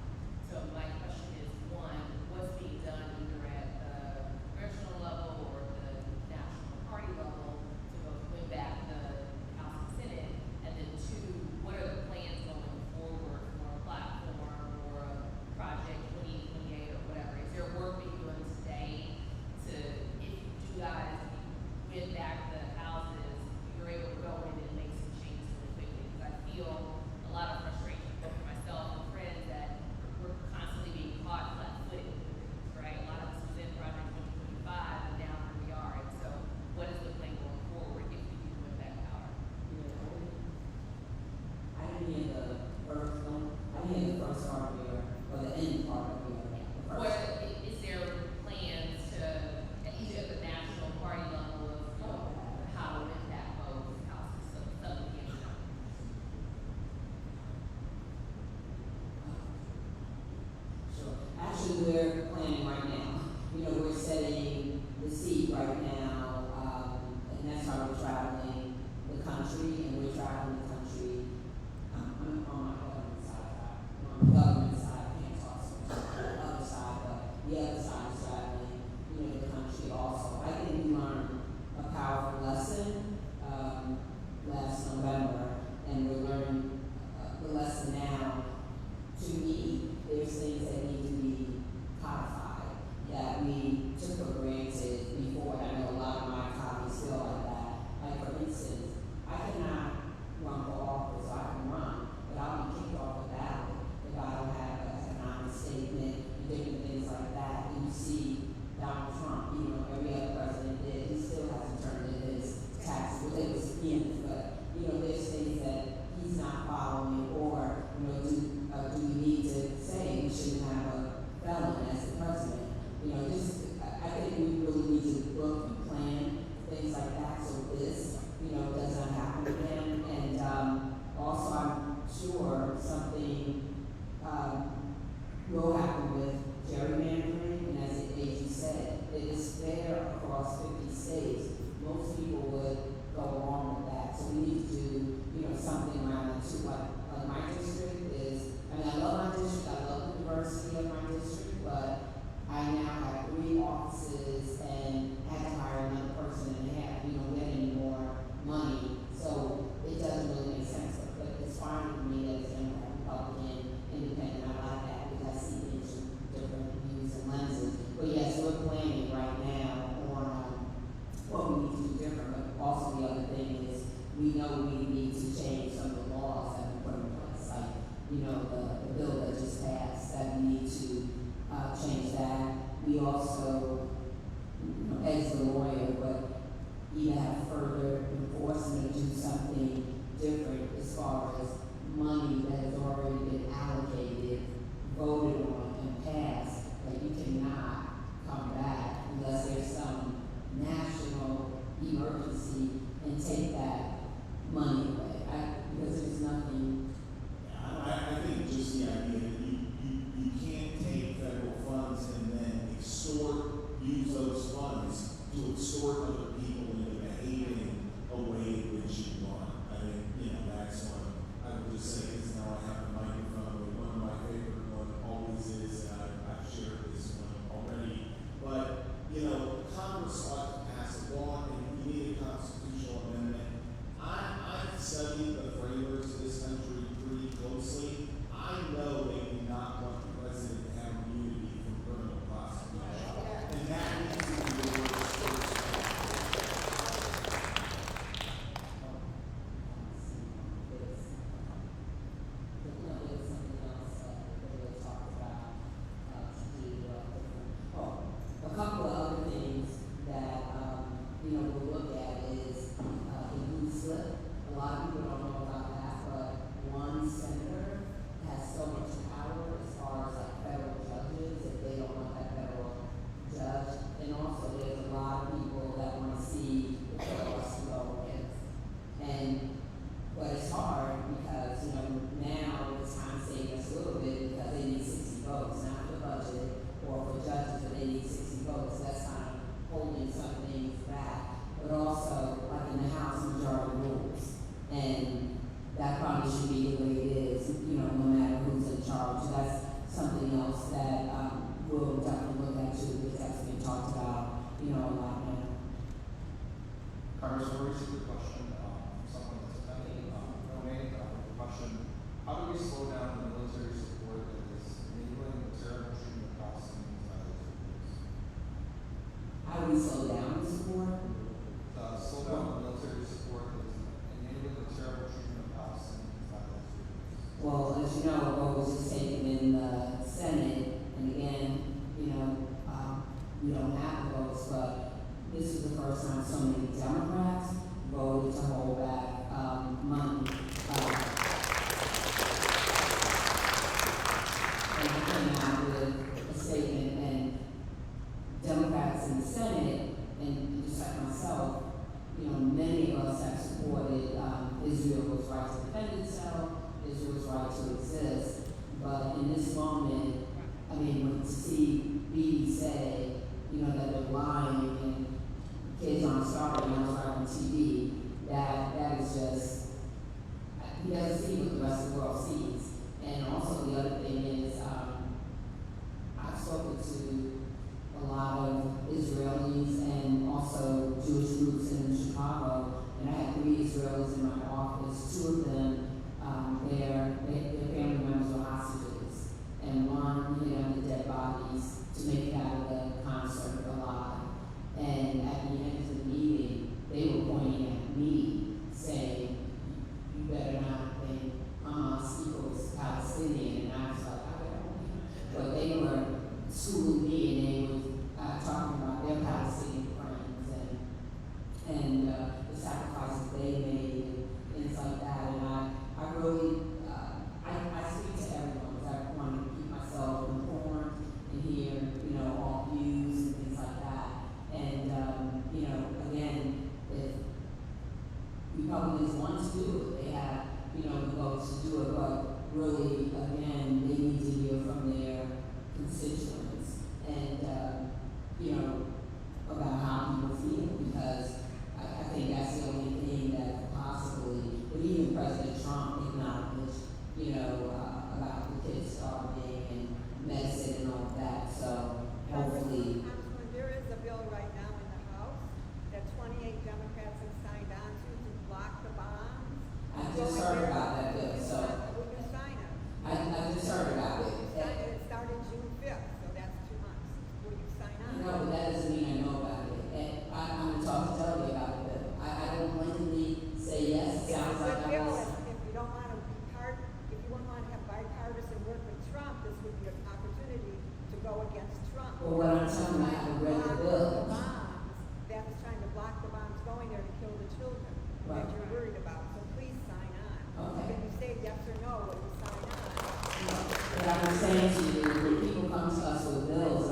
So my question is, one, what's being done either at the congressional level or the national party level to both win back the House and Senate? And then two, what are the plans going forward for a platform or a project 2028 or whatever? Is there work being done today to, if you do guys win back the houses, you're able to go in and make some changes really quickly? Because I feel a lot of frustration both for myself and friends that we're constantly being caught flat-footed with things, right? A lot of us was in Project 2025 and now here we are. And so what is the plan going forward if we do win back power? I didn't hear the first one. I didn't hear the first part of your, or the end part of your. What is there plans to, either at the national party level of, how to win back both houses, so some of the answer? Sure. Actually, we're planning right now. We're setting the seat right now, and that's how we're traveling the country, and we're traveling the country. I'm on my government side. On the government side, I can't talk so much about the other side, but the other side is traveling, the country also. I think we learned a powerful lesson last November, and we're learning the lesson now. To me, there's things that need to be codified that we took for granted before. And I know a lot of my colleagues feel like that. Like, for instance, I cannot run for office, so I can run, but I'll be kicked off the ballot if I don't have an economic statement and different things like that. And you see Donald Trump, every other president did, he still hasn't turned in his taxes. Well, it was in, but there's things that he's not following, or do we need to say we shouldn't have a felon as the president? I think we really need to look and plan things like that so this, does not happen again. And also, I'm sure something will happen with gerrymandering, and as you said, it is fair across 50 states. Most people would go along with that, so we need to do, something around it too. Like my district is, I love my district, I love the diversity of my district, but I now have 3 offices and had to hire another person and have, get any more money. So it doesn't really make sense, but it's fine with me as a Republican, independent. I like that because I see things from different views and lenses. But yes, we're planning right now on what we need to do different, but also the other thing is we know we need to change some of the laws that we put in place, like, the bill that just passed, that we need to change that. We also, as the lawyer, but either have further enforcement or do something different as far as money that has already been allocated, voted on, and passed, that you cannot come back unless there's some national emergency and take that money away. Because there's nothing. I think just the idea that you can't take federal funds and then use those funds to extort other people into behaving a way which you want. I think, that's one. I would just say, because now I have a microphone, one of my favorite one always is, and I've shared this one already, but, Congress ought to pass a law and we need a constitutional amendment. I've studied the framers of this country pretty closely. I know they do not want the president to have immunity from criminal prosecution. And that needs to be the worst first. There's something else that they talked about to do a couple of other things that we'll look at is the youth slip. A lot of people don't know about that, but one senator has so much power as far as like federal judges if they don't want that federal judge. And also there's a lot of people that want to see the filibuster go against. But it's hard because, now it's time to save us a little bit because they need 60 votes, not for the budget or for judges, but they need 60 votes. That's kind of holding some things back. But also, like in the House, majority rules. And that probably should be the way it is, no matter who's in charge. That's something else that we'll definitely look at too, because that's been talked about, a lot now. Congressman, we received a question from someone that's attending. Kwame, the question: how do we slow down the military support that is enabling the terrible treatment of Palestinians by those groups? How do we slow down the support? Slow down the military support that is enabling the terrible treatment of Palestinians by those groups. Well, as you know, a vote was just taken in the Senate, and again, we don't have the votes, but this is the first time so many Democrats voted to hold back money. And I came out with a statement, and Democrats in the Senate, and just like myself, many of us have supported Israel's right to defend itself, Israel's right to exist. But in this moment, to see B say, that they're lying and kids aren't starving, I was right on TV, that is just, he doesn't see what the rest of the world sees. And also the other thing is, I've spoken to a lot of Israelis and also Jewish groups in Chicago, and I had 3 Israelis in my office. 2 of them, their family members were hostages, and 1, the dead bodies to make it out of the concert alive. And at the end of the meeting, they were pointing at me, saying, "You better not think Hamas equals Palestinian." And I was like, I don't know. But they were schooling me, and they were talking about their Palestinian friends and the sacrifices they made and things like that. And I really, I speak to everyone because I want to keep myself informed and hear, all views and things like that. And, again, if Republicans want to do it, they have, the votes to do it, but really, again, they need to hear from their constituents and, about how people feel, because I think that's the only thing that possibly, but even President Trump acknowledged, about the kids starving and medicine and all of that. So hopefully. Congressman, there is a bill right now in the House that 28 Democrats have signed on to block the bombs. I just heard about that bill, so. Will you sign it? I just heard about it. It started June 5th, so that's 2 months. Will you sign on? No, but that doesn't mean I know about it. And I'm going to talk to Dudley about the bill. I don't blankly say yes, it sounds like I bill, was. if you don't want to if you wouldn't want to have bipartisan work with Trump, this would be an opportunity to go against Trump. Well, what I'm telling you, I haven't read the bill. That's trying to block the bombs going there to kill the children Right. that you're worried about. So please sign on. Okay. If you say yes or no, will you sign on? But I'm saying to you, when people come to us with bills,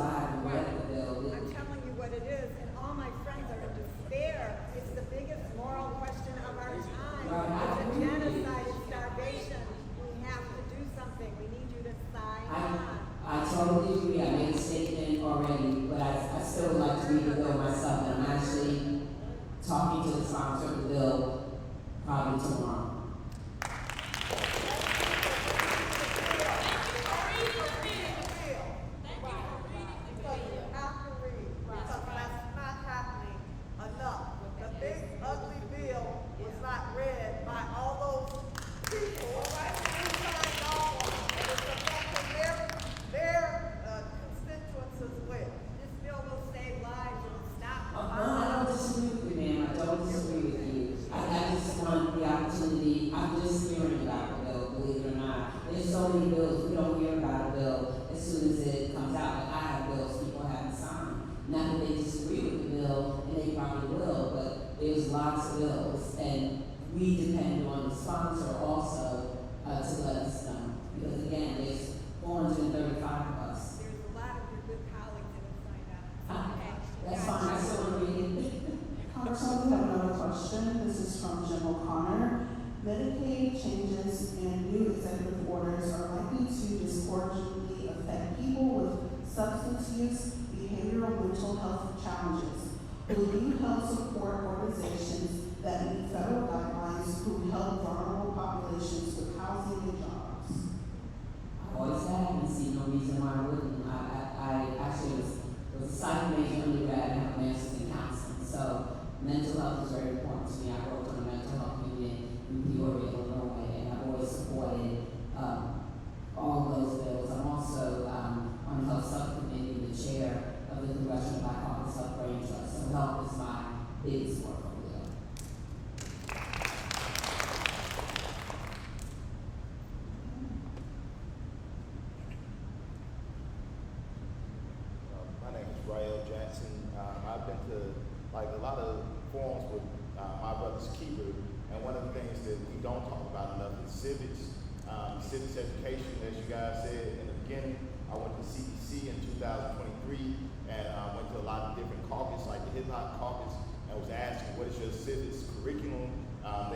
read the bill myself, and I'm actually talking to the sponsor of the bill probably tomorrow. I'm just hearing about the bill, believe it or not. There's so many bills, we don't hear about a bill as soon as it comes out. Like I have bills people haven't signed. Not that they disagree with the bill, and they probably will, but there's lots of bills. And we depend on the sponsor also to let us know. Because again, there's 435 of us. There's a lot of your good colleagues that have signed up. That's fine, I still want to read it. Congresswoman, we have another question. This is from Jim O'Connor. Medicaid changes and new executive orders are likely to disproportionately affect people with substance use, behavioral mental health challenges. Will you help support organizations that meet federal guidelines who help vulnerable populations with housing and jobs? I always have and see no reason why I wouldn't. I actually was a psych major undergrad and have a master's in counseling. So mental health is very important to me. I worked on a mental health unit in Peoria, Illinois, and I've always supported all of those bills. I'm also on the health subcommittee, the chair of the Congressional Black Caucus Health Brain Trust. So health is my biggest portfolio. My name is Raoul. I've been to like a lot of forums with my brother's keeper, and one of the things that we don't talk about enough is civics education. As you guys said in the beginning, I went to CDC in 2023, and went to a lot of different caucus, like the Hyde Park caucus, and was asking, what is your civics curriculum? I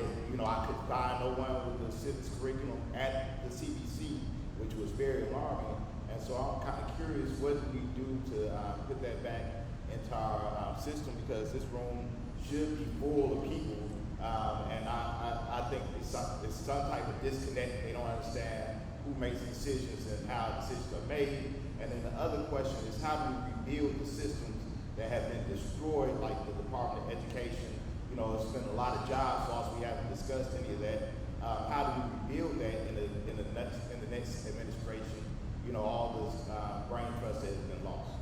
could find no one with the civics curriculum at the CDC, which was very alarming. And so I'm kind of curious, what do we do to put that back into our system, because this room should be full of people, and I think it's some type of disconnect. They don't understand who makes decisions and how decisions are made. And then the other question is, how do we rebuild the systems that have been destroyed, like the Department of Education? It's been a lot of jobs lost. We haven't discussed any of that. How do we rebuild that in the next administration? All this brain trust that has been lost.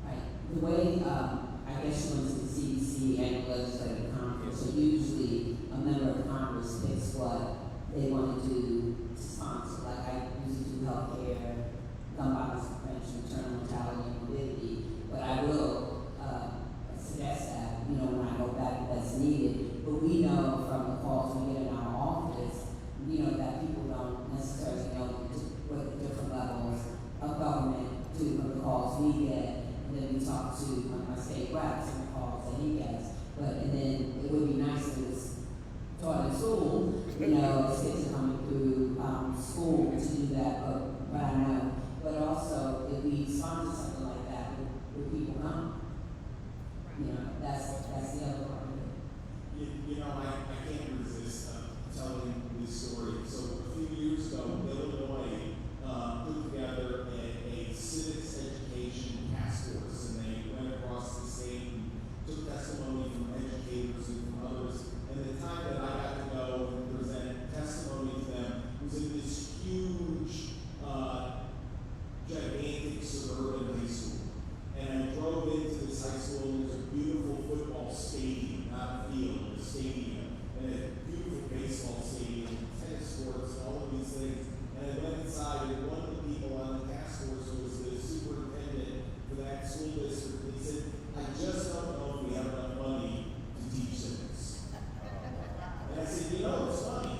Right. The way, I guess you went to the CDC and legislative conference, so usually a member of Congress picks what they want to do to sponsor. Like I usually do healthcare, gun violence prevention, maternal mortality, and morbidity. But I will suggest that, when I go back, that's needed. But we know from the calls we get in our office, that people don't necessarily know what the different levels of government do from the calls we get. And then we talk to one of my state reps and the calls that he gets. And then it would be nice if it was taught in school, as kids are coming through school to do that, but I know. But also, if we sponsor something like that, would people come? That's the other part of it. I can't resist telling this story. So a few years ago, Illinois put together a civics education task force, and they went across the state and took testimony from educators and from others. And the time that I got to go and present testimony to them was in this huge, gigantic suburban high school. And I drove into this high school, and there's a beautiful football stadium, not a field, a stadium, and a beautiful baseball stadium, tennis courts, and all of these things. And I went inside, and one of the people on the task force was the superintendent for that school district. And he said, I just don't know if we have enough money to teach civics. And I said, it's funny,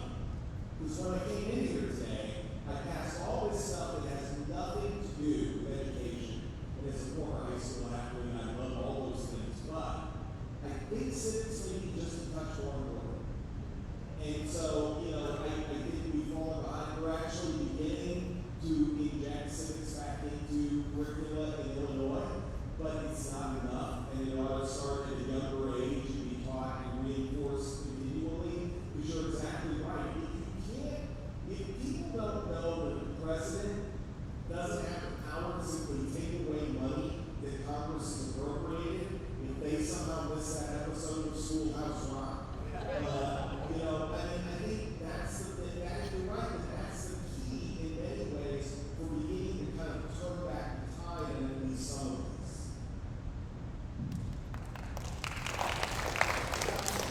because when I came in here today, I passed all this stuff that has nothing to do with education. And as a former high school athlete, I love all those things. But I think civics may be just a touch more important. And so, I think we've fallen behind. We're actually beginning to inject civics back into curricula in Illinois, but it's not enough. somehow missed that episode of Schoolhouse Rock. You know, I think that's the thing, that you're right, that's the key in many ways for beginning to kind of turn back the tide in at least some of this.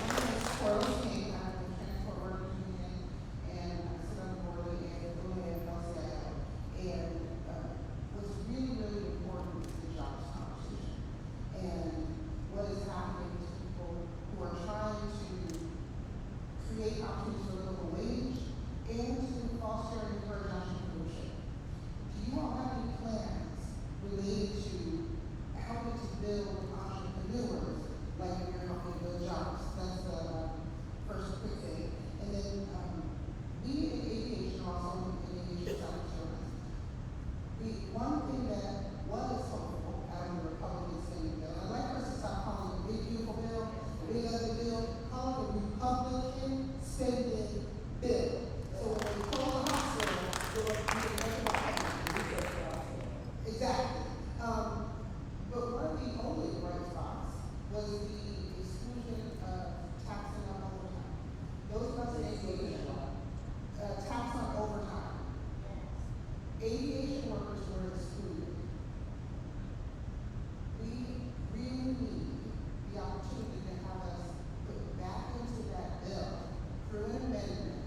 My name is Carlos King. I'm the Transport Workers Union, and I sit on the board of the ACLU Illinois. And what's really, really important is the jobs conversation. And what is happening to people who are trying to create opportunities for livable wage and to foster and encourage entrepreneurship. Do you all have any plans related to helping to build entrepreneurs like you're helping build jobs? That's the first quick thing. And then we in aviation are also in aviation insurance. One thing that was hopeful out of the Republican spending bill, I'd like us to stop calling it a big beautiful bill, a big ugly bill, call it a Republican spending bill. So when they call the hospital, they'll be exactly. But one of the only bright spots was the exclusion of taxing on overtime. Those must be tax on overtime. Aviation workers were excluded. We really need the opportunity to have us put back into that bill through an amendment,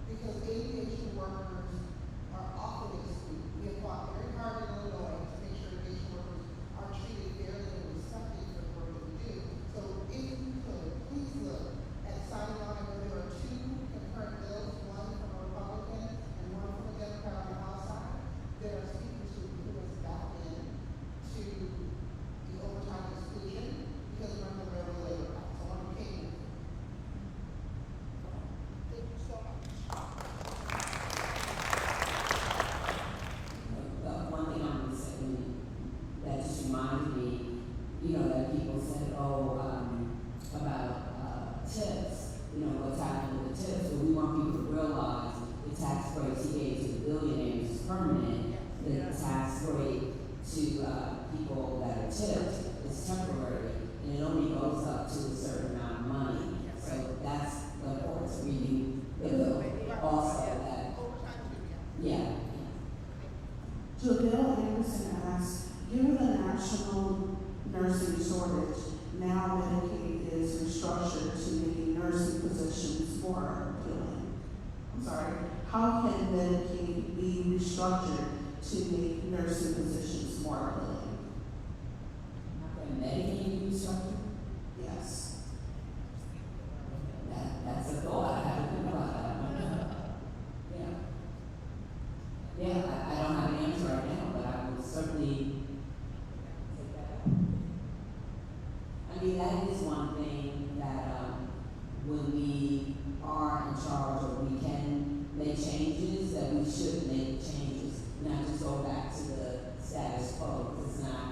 because aviation workers are often excluded. We have fought very hard in Illinois to make sure aviation workers are treated fairly and respected for the work that we do. So if you could, please look at signing on. I know there are two concurrent bills, one from a Republican and one from a Democrat on the House side. There are speakers who put us back in to the overtime exclusion because we're in the Railroad Labor Act. So I want to thank you. Thank you so much. One thing I'm going to say that just reminded me, you know, that people said, about tips, you know, what's happening with the tips, but we want people to realize the tax breaks he gave to the billionaires is permanent. The tax break to people that are tipped is temporary, and it only goes up to a certain amount of money. So that's the importance of reading the bill. Also, that, yeah. Javale Anderson asks, given the national nursing shortage, now Medicaid is restructured to make nursing positions more appealing. I'm sorry, how can Medicaid be restructured to make nursing positions more appealing? And Medicaid restructure? Yes. That's a thought. I haven't think about that. Yeah, I don't have an answer right now, but I will certainly take that up. I mean, that is one thing that when we are in charge or we can make changes, that we should make changes, not just go back to the status quo. It's not,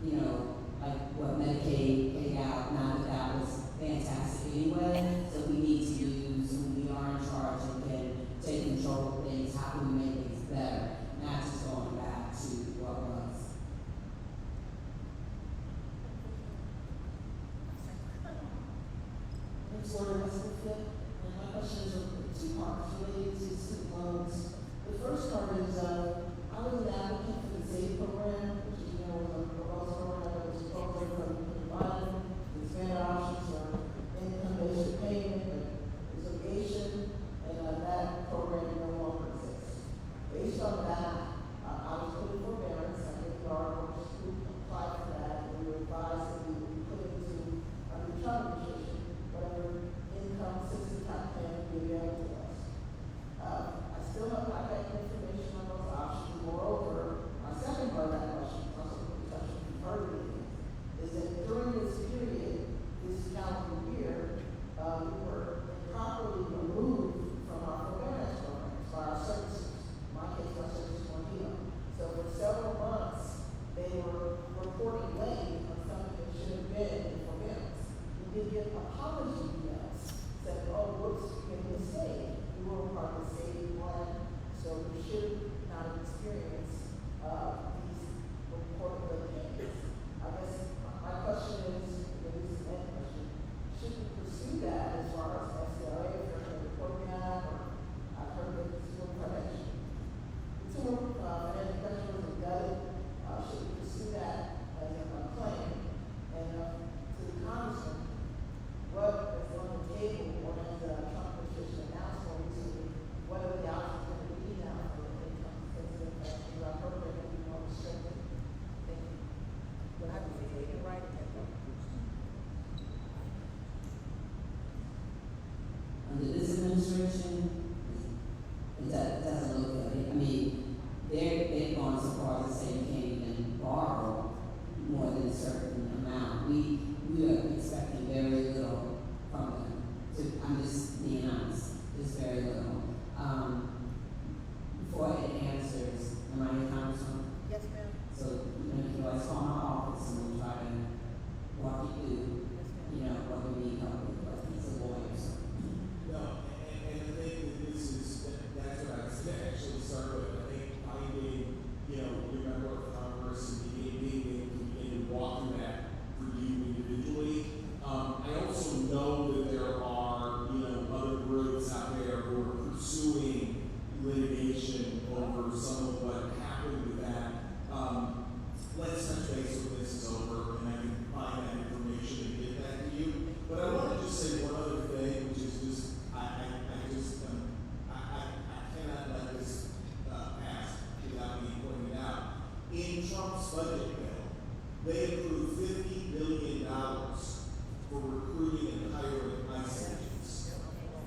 you know, like what Medicaid paid out, not that that was fantastic anyway. So we need to use, when we are in charge and can take control of things, how can we make things better, not just going back to what was. Florida Westfield, and my question is two parts related to student loans. The first part is, I was an applicant for the SAVE program, which is, you know, was a Wells program that was a program from Biden, expanded options for income-based payment, but it's litigation, and that program no longer exists. Based on that, I was put in forbearance. I think the article just applied for that, and we were advised that we would put it into under child nutrition, whatever income assistance type plan would be available to us. I still have not gotten information on those options. Moreover, my second part of that question for recruiting and hiring ICE agents.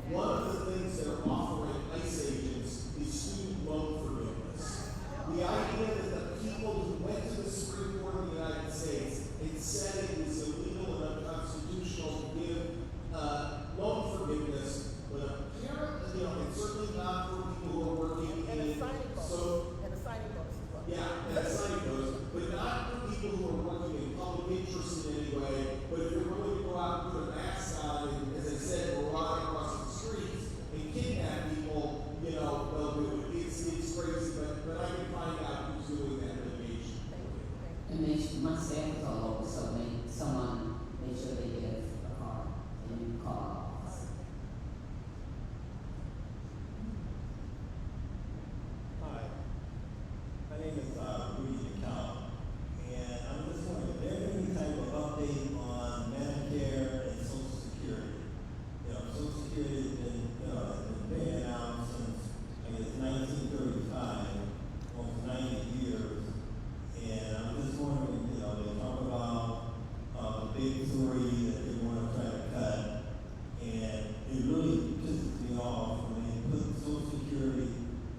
One of the things they're offering ICE agents is student loan forgiveness. The idea that the people who went to the Supreme Court of the United States and said it was illegal and unconstitutional to give loan forgiveness, but apparently, it's certainly not for people who are working And a in signing bonus. so. And a signing bonus as well. Yeah, and a signing bonus, but not for people who are working in public interest in any way. But if you're willing to go out and put a mask on and, as I said, go out across the streets and kidnap people, they'll do it. It's crazy, but I can find out who's doing that litigation. And my staff is all over, so someone make sure they get a card and you call our office. Hi, my name is Yohnka, and I'm just wondering if there's any type of update on Medicare and Social Security. Social Security has been paying out since, I guess, 1935, almost 90 years. And I'm just wondering, they talk about the big three that they want to try to cut. And it really pisses me off when they put Social Security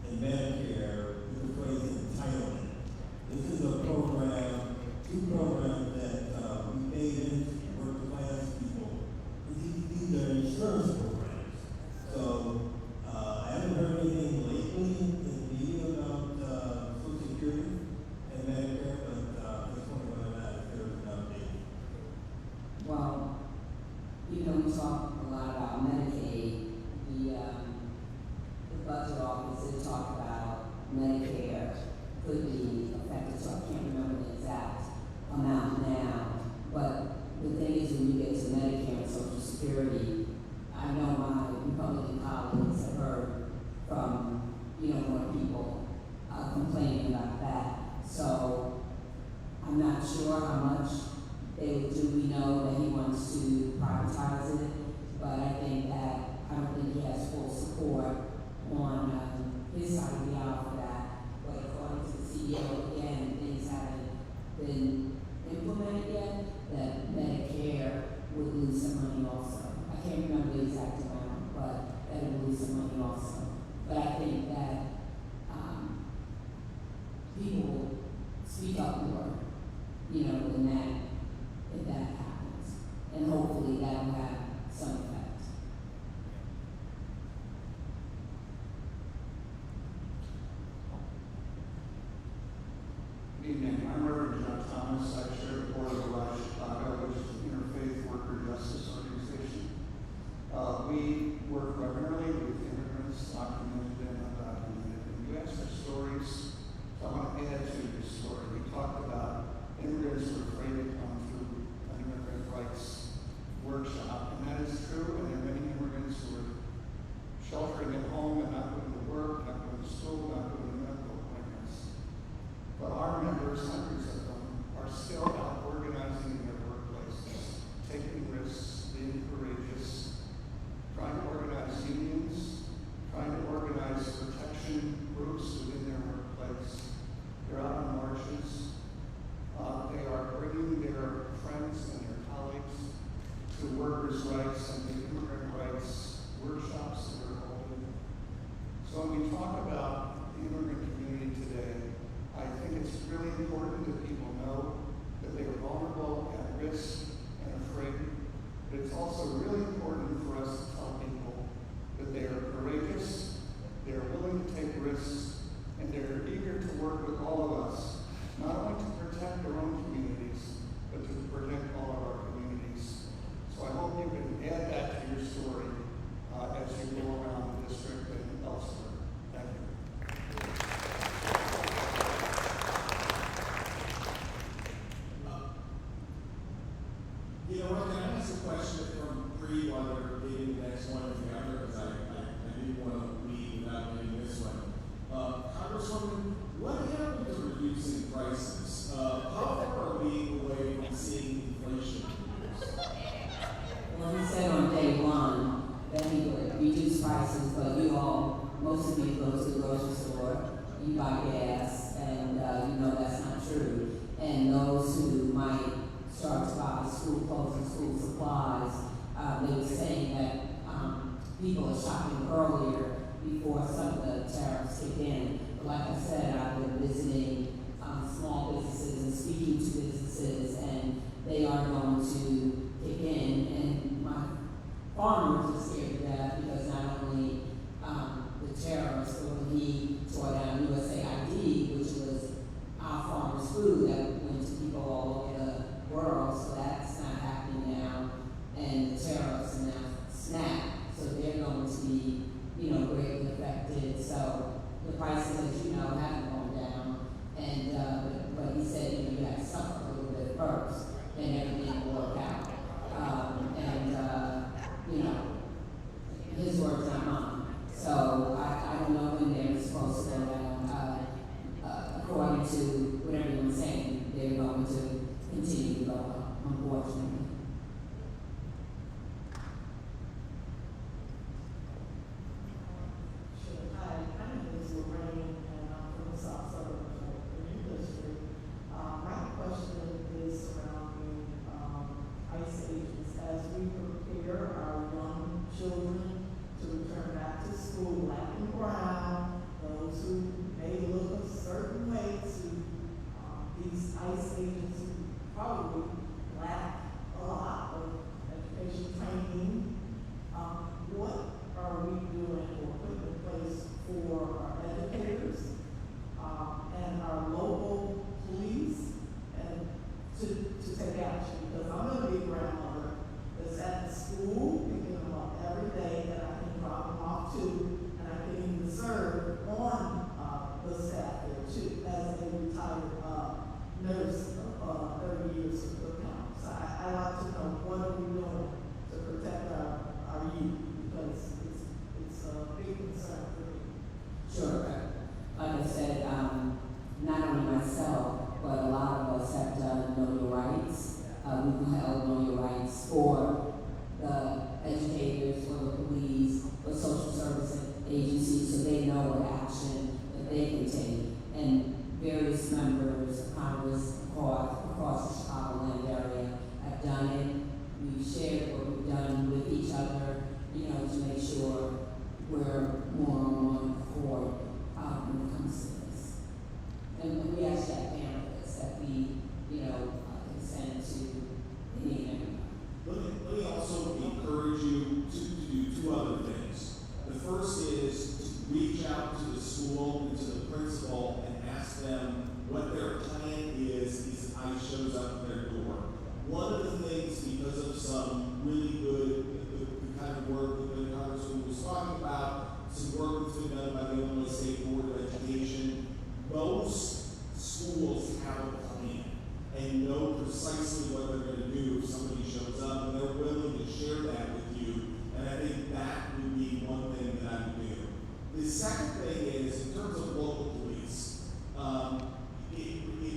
and Medicare with the phrase entitlement. This is a program, two programs that we paid into working class people. These are insurance programs. So I haven't heard anything lately in the media about Social Security and Medicare, but just wondering whether or not if there's an update. Well, we talk a lot about Medicaid. The budget office did talk about Medicare could be affected, so I can't remember the exact amount now. But the thing is, when you get to Medicare and Social Security, I know my Republican colleagues have heard from, more people complaining about that. So I'm not sure how much they would do. We know that he wants to privatize it, but I don't think he has full support on his side of the aisle for that. But according to the CEO, again, things haven't been implemented yet, that Medicare would lose some money also. I can't remember the exact amount, but that it would lose some money also. But I think that people will speak up more, when if that happens. And hopefully that will have some effect. Good evening. I'm Reverend John Thomas. I chair the board of ACLU Chicago, which is an interfaith worker justice organization. We work primarily with immigrants, documented and undocumented. And you asked for stories, so I want to add to your story. We talked about immigrants who are afraid to come through an immigrant rights workshop, and that is true. And there are many immigrants who are sheltering at home and not going to work, not going to school, not going to medical appointments. But our members, hundreds of them, are still out organizing in their workplaces, taking risks, being courageous, trying to organize unions, trying to organize protection groups within their workplace. They're out on marches. They are bringing their friends and their colleagues to workers' rights and the immigrant rights workshops that we're holding. So when we talk about the immigrant community today, I think it's really important that people know that they are vulnerable, at risk, and afraid. But it's also really important for us to tell people that they are courageous, they are willing to take risks, and they're eager to work with all of us, not only to protect their own communities, but to protect all of our communities. So I hope you can add that to your story as you go around the district and elsewhere. Thank you. Can I ask a question from Bree while we're getting the next one together? Because I didn't want to leave without getting this one. Congresswoman, what happened to reducing prices? How far are we away from seeing inflation reduced? Well, he said on day one that he would reduce prices, but most of you go to the grocery store, you buy gas, and that's not true. And those who might start to buy school clothes and school supplies they were saying that, people are shopping earlier before some of the tariffs kick in. But like I said, I've been visiting, small businesses and speaking to businesses, and they are going to kick in. And my farmers are scared to death because not only, the tariffs, but when he tore down USAID, which was our farmers' food that went to people all over the world, so that's not happening now. And the tariffs are now SNAP, so they're going to be, greatly affected. So the prices, as you know, haven't gone down. And, but he said, you have to suffer a little bit first, then everything will work out. His words, not mine. So I don't know when they're supposed to go down. According to what everyone's saying, they're going to continue to go up, unfortunately. Sure. Hi, my name is Lorraine, and I'm from the South Suburb of the New District. My question is surrounding ICE agents. As we prepare our young children to return back to school, black and brown, those who may look a certain way to these ICE agents who probably lack a lot of education training. What are we doing or putting in place for our educators and our local police and to take action? Because I'm going to be a grandmother that's at the school picking them up every day that I can drop them off to, and I can even serve on the staff there too as a retired nurse of 30 years of the county. So I like to know what are we doing to protect our youth, because it's a big concern for me. Sure. Like I said, not only myself, but a lot of us have done Know Your Rights. We've held Know Your Rights for the educators, for the police, for social service agencies, so they know what action that they can take. And various members of Congress across the Chicagoland area have done it. We've shared what we've done with each other, to make sure we're more on one accord when it comes to this. And we actually have pamphlets that we, can send to any and everybody. Let me also encourage you to do two other things. The first is to reach out to the school and to the principal and ask them what their plan is if ICE shows up at their door. One of the things, because of some really good, the kind of work that the Congressman was talking about, some work that's been done by the Illinois State Board of Education, most schools have a plan and know precisely what they're going to do if somebody shows up, and they're willing to share that with you. And I think that would be one thing that I would do. The second thing is, in terms of local police,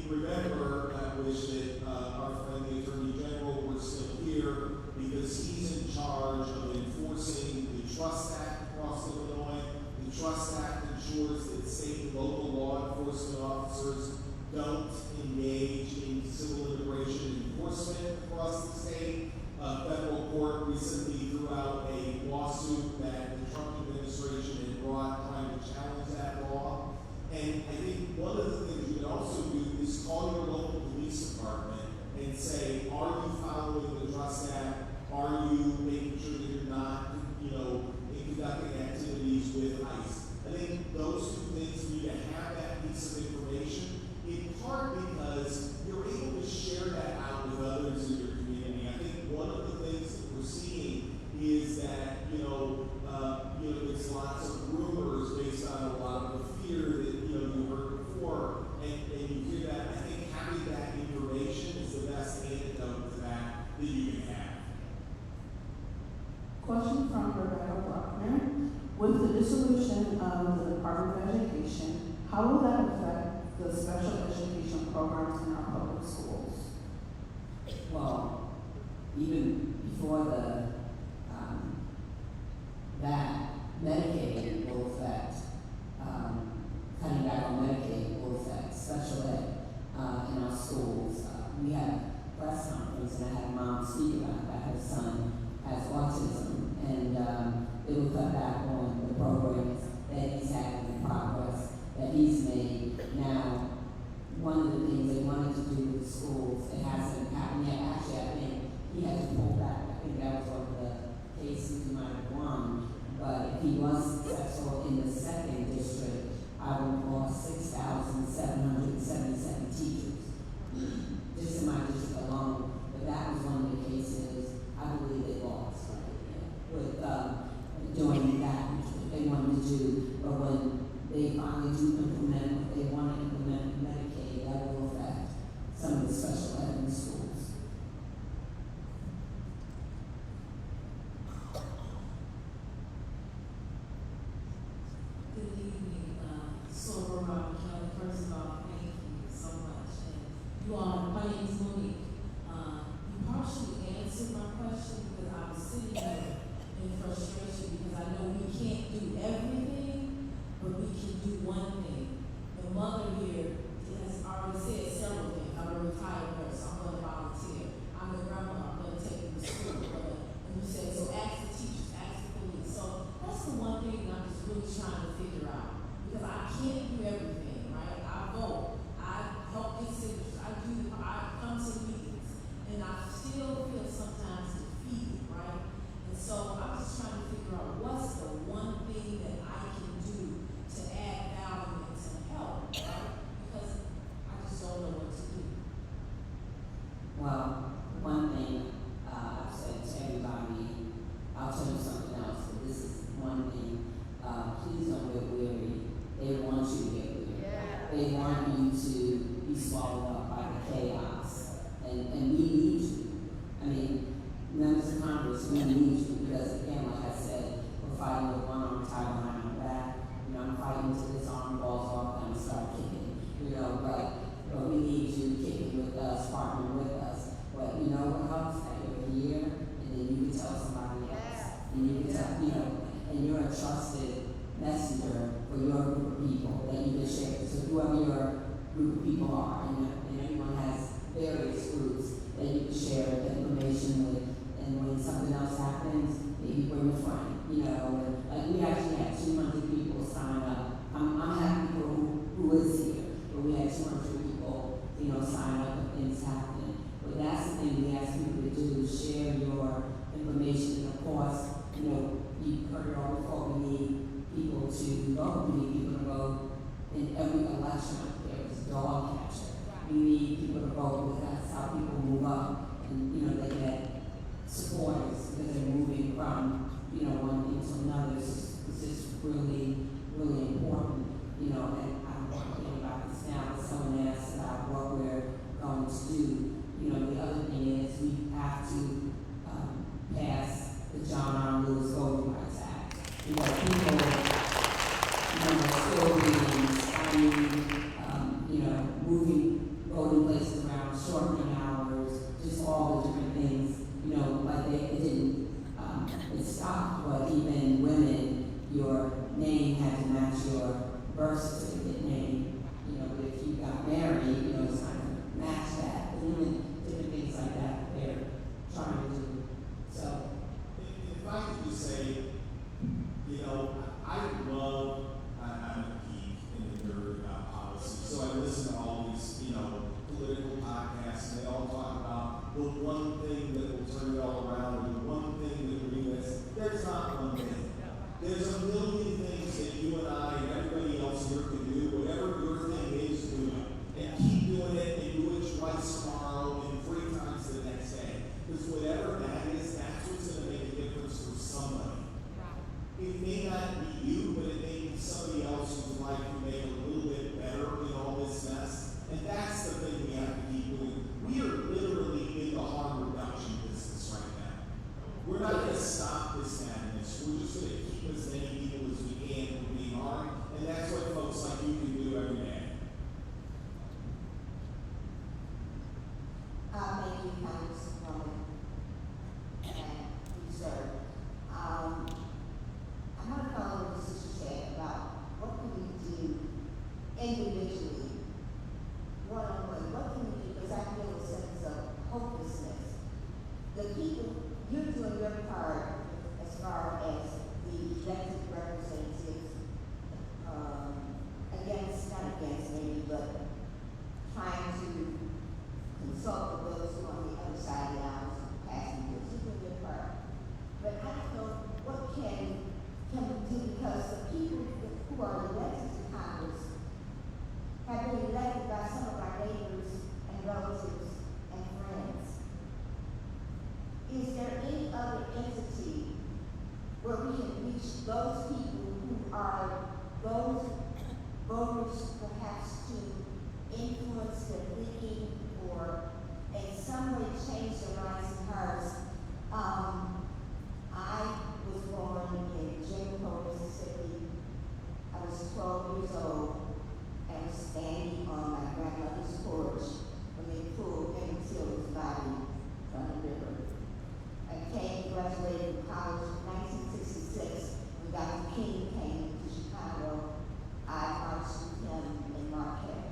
remember, I wish that our friend the Attorney General were still here, because he's in charge of enforcing the Trust Act across Illinois. The Trust Act ensures that state and local law enforcement officers don't engage in civil immigration enforcement across the state. Federal court recently threw out a lawsuit that the Trump administration had brought trying to challenge that law. And I think one of the things you can also do is call your local police department and say, are you following the Trust Act? Are you making sure that you're not, conducting activities with ICE? I think those two things, for you to have that piece of information, in part because you're able to share that out with others in your community. I think one of the things that we're seeing is that, there's lots of rumors based on a lot of the fear that, you heard before, and you hear that. I think having that information is the best antidote to that you can have. Question from Rebecca Bruckner. With the dissolution of the Department of Education, how will that affect the special education programs in our public schools? Well, even before that Medicaid will affect, cutting back on Medicaid will affect special ed in our schools. We had a press conference and I had a mom speak about that. Her son has autism, and it would cut back on the programs that he's had and the progress that he's made. Now, one of the things they wanted to do with the schools, it hasn't happened yet. Actually, I think he has to pull back. I think that was one of the cases he might have won. But if he was successful in the second district, I would have lost 6,777 teachers, just in my district alone. But that was one of the cases I believe they lost, right? With doing that, which they wanted to do. But when they finally do implement what they want to implement Medicaid, that will affect some of the special ed in schools. Good evening, Silver Rock County. First of all, thank you so much. And you all, my name is Monique. You partially answered my question because I was sitting here in frustration because I know we can't do everything, but we can do one thing. The mother here has already said several things. I'm a retired nurse. I'm going to volunteer. I'm a grandma. I'm going to take them to school. And you said, so ask the teachers, ask the police. So that's the one thing that I'm just really trying to figure out. Because I can't do everything, right? I vote. I help get signatures. I come to meetings. And I still feel sometimes defeated, right? And so I'm just trying to figure out what's the one thing that I can do to add value and to help, right? Because I just don't know what to do. Well, one thing I've said to everybody, I'll tell you something else, but this is one thing. Please don't get weary. They want you to get weary. Yeah. They want you to be swallowed up by the chaos. And we need you. I mean, members of Congress, we need you because, again, like I said, we're fighting with one arm tied behind our back. You know, I'm fighting until this arm falls off and I start kicking. You know, but we need you kicking with us, partnering with us. But you know what helps? That you're here, and then you can tell somebody else. And you can tell, you know, and you're a trusted messenger for your group of people that you can share. So whoever your group of people are, and everyone has various groups that you can share the information with. And when something else happens, maybe bring a friend, you know. And, like we actually had 200 people sign up. I'm happy for who is here, but we had 200 people, you know, sign up if things happen. But that's the thing we ask people to do, share your information. And of course, you know, you heard it all before, we need people to vote. We need people to vote in every election. There is a dog catcher. We need people to vote because that's how people move up and, you know, they get supporters because they're moving from, you know, one thing to another. It's just really, really important, you know, and I'm talking about this now, but someone asked about what we're going to do. You know, the other thing is we have to pass the John R. Lewis Voting Rights Act. Because people, you know, are still being you know, moving voting places around, shortening hours, just all the different things, you know, like it didn't, it stopped, but even women, your name had to match your birth certificate name, you know, but if you got married, you know, it's not going to match that, but even different things like that they're trying to do. So, if I could just say, you know, I'm a geek and a nerd about policy, so I listen to all these, you know, political podcasts, and they all talk about the one thing that will turn it all around, or the one thing that will do this. There's not one thing. There's a million things that you and I and everybody else here can do, whatever your thing is, do it. And keep doing it, and do it twice tomorrow, and 3 times the next day. Because whatever that is, that's what's going to make a difference for somebody. It may not be you, but it may be somebody else whose life can make a little bit better in all this mess. And that's the thing we have to keep doing. We are literally in the harm reduction business right now. We're not going to stop this madness. We're just going to keep as many people as we can from being harmed. And that's what folks like you can do every day. Thank you, Congresswoman. And you, sir. I want to follow what the sister said about what can we do individually, one-on-one. What can we do? Because I feel a sense of hopelessness. The people, you're doing your part. reach those people who are those voters perhaps to influence their thinking or in some way change their minds and hearts. I was born in Jericho, Mississippi. I was 12 years old and was standing on my grandmother's porch when they pulled Emmett Till's body from the river. I graduated from college in 1966. When Dr. King came to Chicago, I marched with him in Marquette.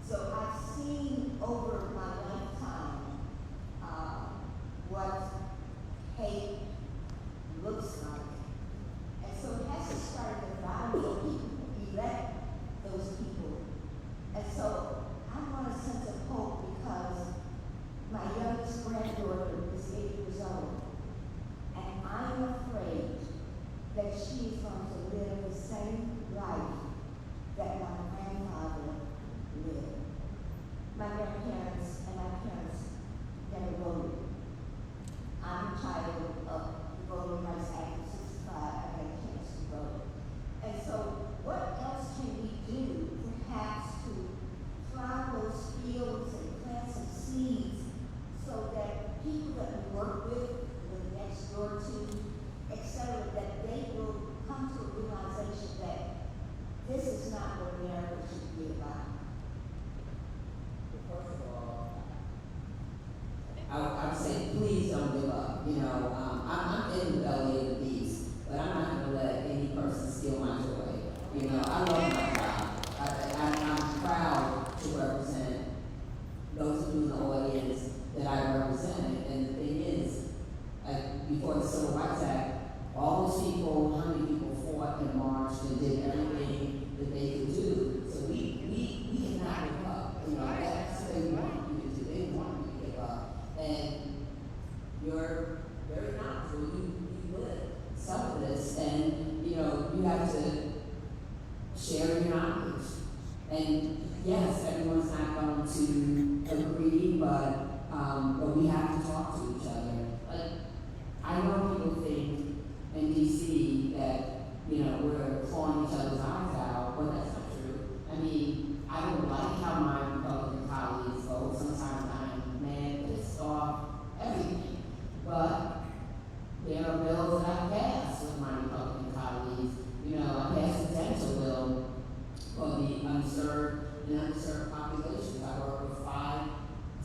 So I've seen over my lifetime what hate looks like. And so it has to start at the bottom of people. Elect those people. And so I want a sense of hope because my youngest granddaughter is 8 years old. And I'm afraid that she is going to live the same life that my grandfather lived. My grandparents and my parents never voted. I'm a child of the Voting Rights Act of 65. I had a chance to vote. And so what else can we do perhaps to plow those fields and plant some seeds so that people that we work with, the next door to, etc., that they will come to a realization that this is not what America should be about. First of all, I would say please don't give up. You know, I'm in the belly of the beast, but I'm not going to let any person steal my joy. You know, I love my job. I'm proud to represent those of you in the audience that I represent. And the thing is, before the Civil Rights Act, all those people, how many people fought and marched and did everything that they could do. So we cannot give up. You know, that's what they want you to do. They want you to give up. And you're very knowledgeable. You live some of this, and you know, you have to share your knowledge. And yes, everyone's not going to agree, but we have to talk to each other. Like, I know people think in DC that, you know, we're clawing each other's eyes out, but that's not true. I mean, I don't like how my Republican colleagues vote. Sometimes I'm mad, pissed off, everything. But there are bills that I passed with my Republican colleagues. You know, I passed a dental bill for the underserved populations. I worked with 5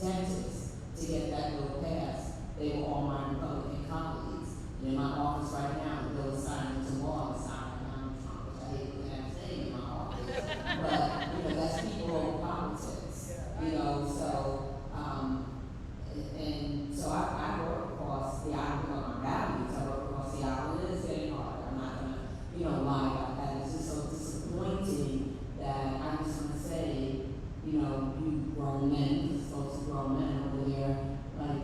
dentists to get that bill passed. They were all my Republican colleagues. And in my office right now, the bill is signed into law. It's signed by Donald Trump, which I hate when I'm saying in my office. But, you know, that's people over politics. You know, so, and so I work across the island on my values. I work across the island. It is getting hard. I'm not going to, you know, lie about that. It's just so disappointing that I just want to say, you know, you grown men, folks who grown men over there, like,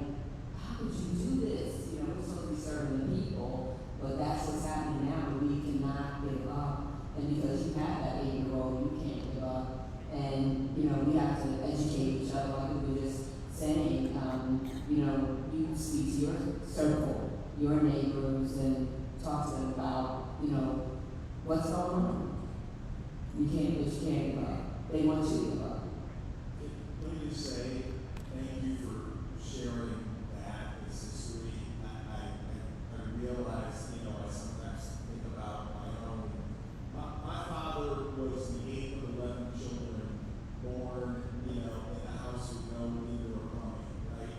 how could you do this? You know, we're supposed to be serving the people, but that's what's happening now. We cannot give up. And because you have that 8-year-old, you can't give up. And, you know, we have to educate each other, like we were just saying. You know, you speak to your circle, your neighbors, and talk to them about, you know, what's going on. You can't give up. They want you to give up. Let me just say thank you for sharing that as history. I realize, you know, I sometimes think about my own. My father was the 8th of 11 children born, you know, in a house with no leader or plumbing, right?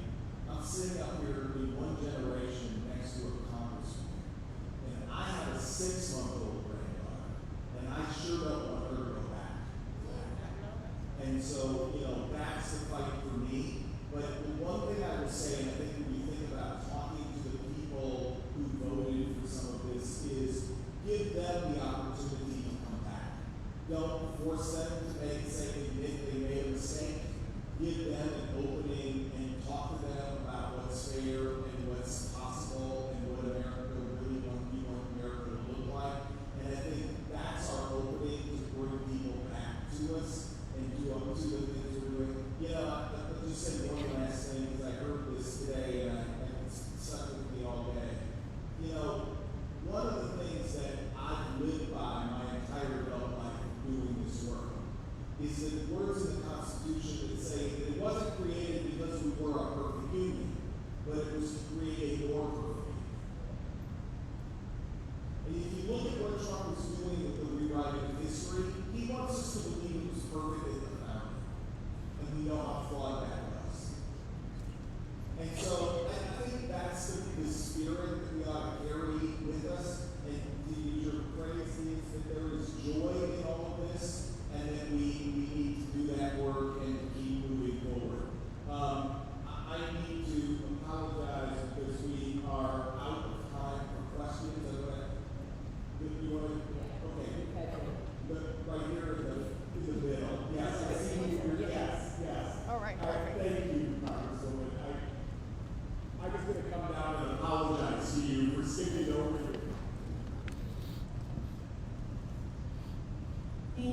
I'm sitting up here in one generation next to a congressman, and I have a 6-month-old granddaughter, and I sure don't want her to go back. And so, you know, that's the fight for me. But the one thing I would say, and I think when you think about talking to the people who voted for some of this, is give them the opportunity to come back. Don't force them to say they made a mistake. Give them an opening and talk to them about what's fair and what's possible and what America really want America to look like. And I think that's our opening to bring people back to us and to the things we're doing. You know, I'll just say one last thing, because I heard this today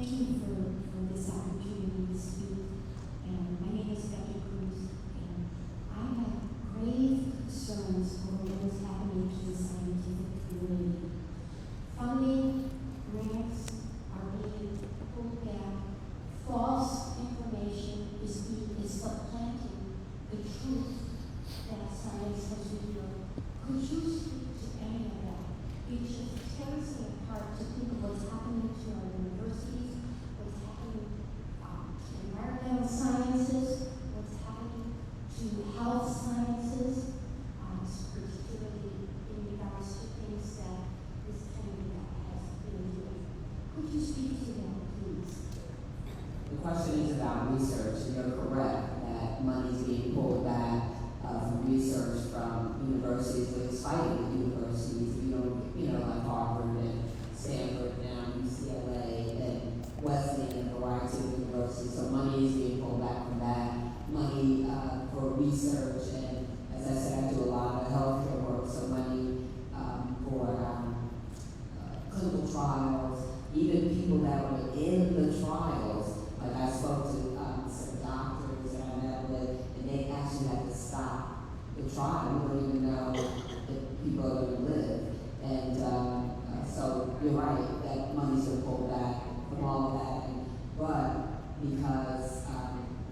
Thank you for this opportunity to speak. And my name is Becky Cruz, and I have grave concerns over what is happening to the scientific community. Funding grants are being pulled back. False information is supplanting the truth that science has revealed. Could you speak to any of that? It just tears me apart to think of what's happening to our universities, what's happening to environmental sciences, what's happening to health sciences, particularly in regards to things that this candidate has been doing. Could you speak to that, please? The question is about research, and you're correct that money is being pulled back from research from universities, with fighting universities, like Harvard and Stanford now, UCLA and Wesleyan and a variety of universities. So money is being pulled back from that. Money for research, and as I said, I do a lot of healthcare work, so money for clinical trials, even people that were in the trials. Like I spoke to some doctors that I met with, and they actually had to stop the trial. We don't even know if people are going to live. And so you're right, that money's been pulled back from all of that. But because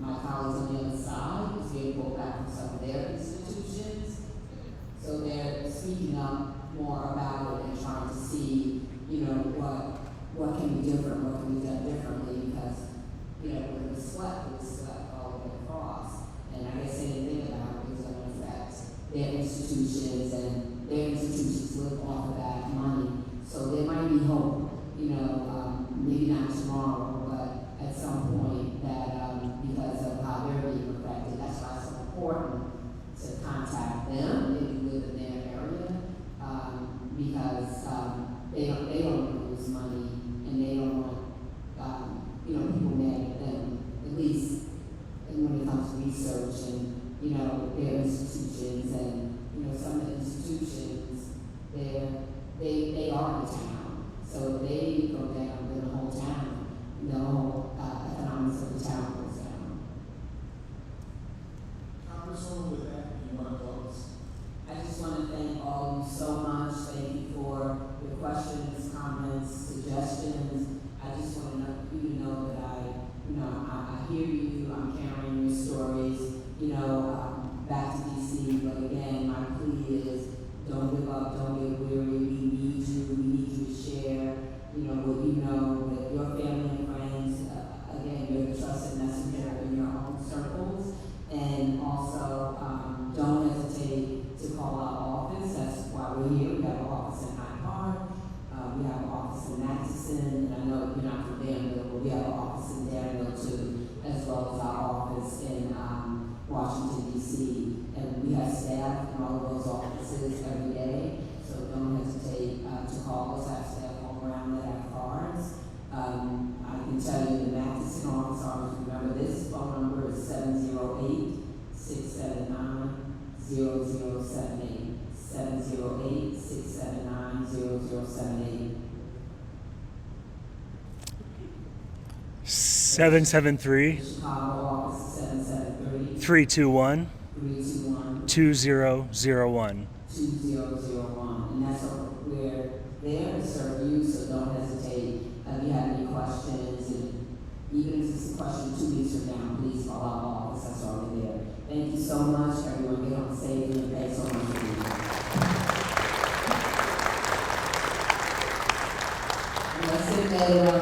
my colleagues on the other side is being pulled back from some of their institutions, so they're speaking up more about it and trying to see, what can be different, what can be done differently, because, when it was swept all the way across. And I guess anything about it is going to affect their institutions, and their institutions live off of that money. So there might be hope, maybe not tomorrow, but at some point that because of how they're being affected, that's why it's so important to contact them if you live in their area, because they don't want to lose money, and they don't want people mad at them, at least when it comes to research and their institutions, and some of the institutions they are the town, so if they go down, then the whole town, the whole economics of the town goes down. Congresswoman, with that, you want to close? I just want to thank all of you so much. Thank you for your questions, comments, suggestions. I just want you to know that I hear you. I'm carrying your stories, back to DC. But again, my plea is don't give up, don't get weary. We need you. We need you to share, what you know with your family and friends. Again, you're the trusted messenger in your own circles. And also, don't hesitate to call our office. That's why we're here. We have an office in Hyde Park. We have an office in Atchison. And I know you're not from Danville, but we have an office in Danville too, as well as our office in Washington, D.C. And we have staff in all of those offices every day. So don't hesitate to call us. I have staff all around that have cards. I can tell you the Atchison office, always remember this phone number is 708-679-0078. 708-679-0078. 773 Chicago office 773 321 321 2001. 2001. And that's what we're there to serve you, so don't hesitate. If you have any questions, and even if it's a question 2 weeks from now, please call our office. That's why we're there. Thank you so much. Everyone get home safely, and thanks so much for being here. Let's sit there.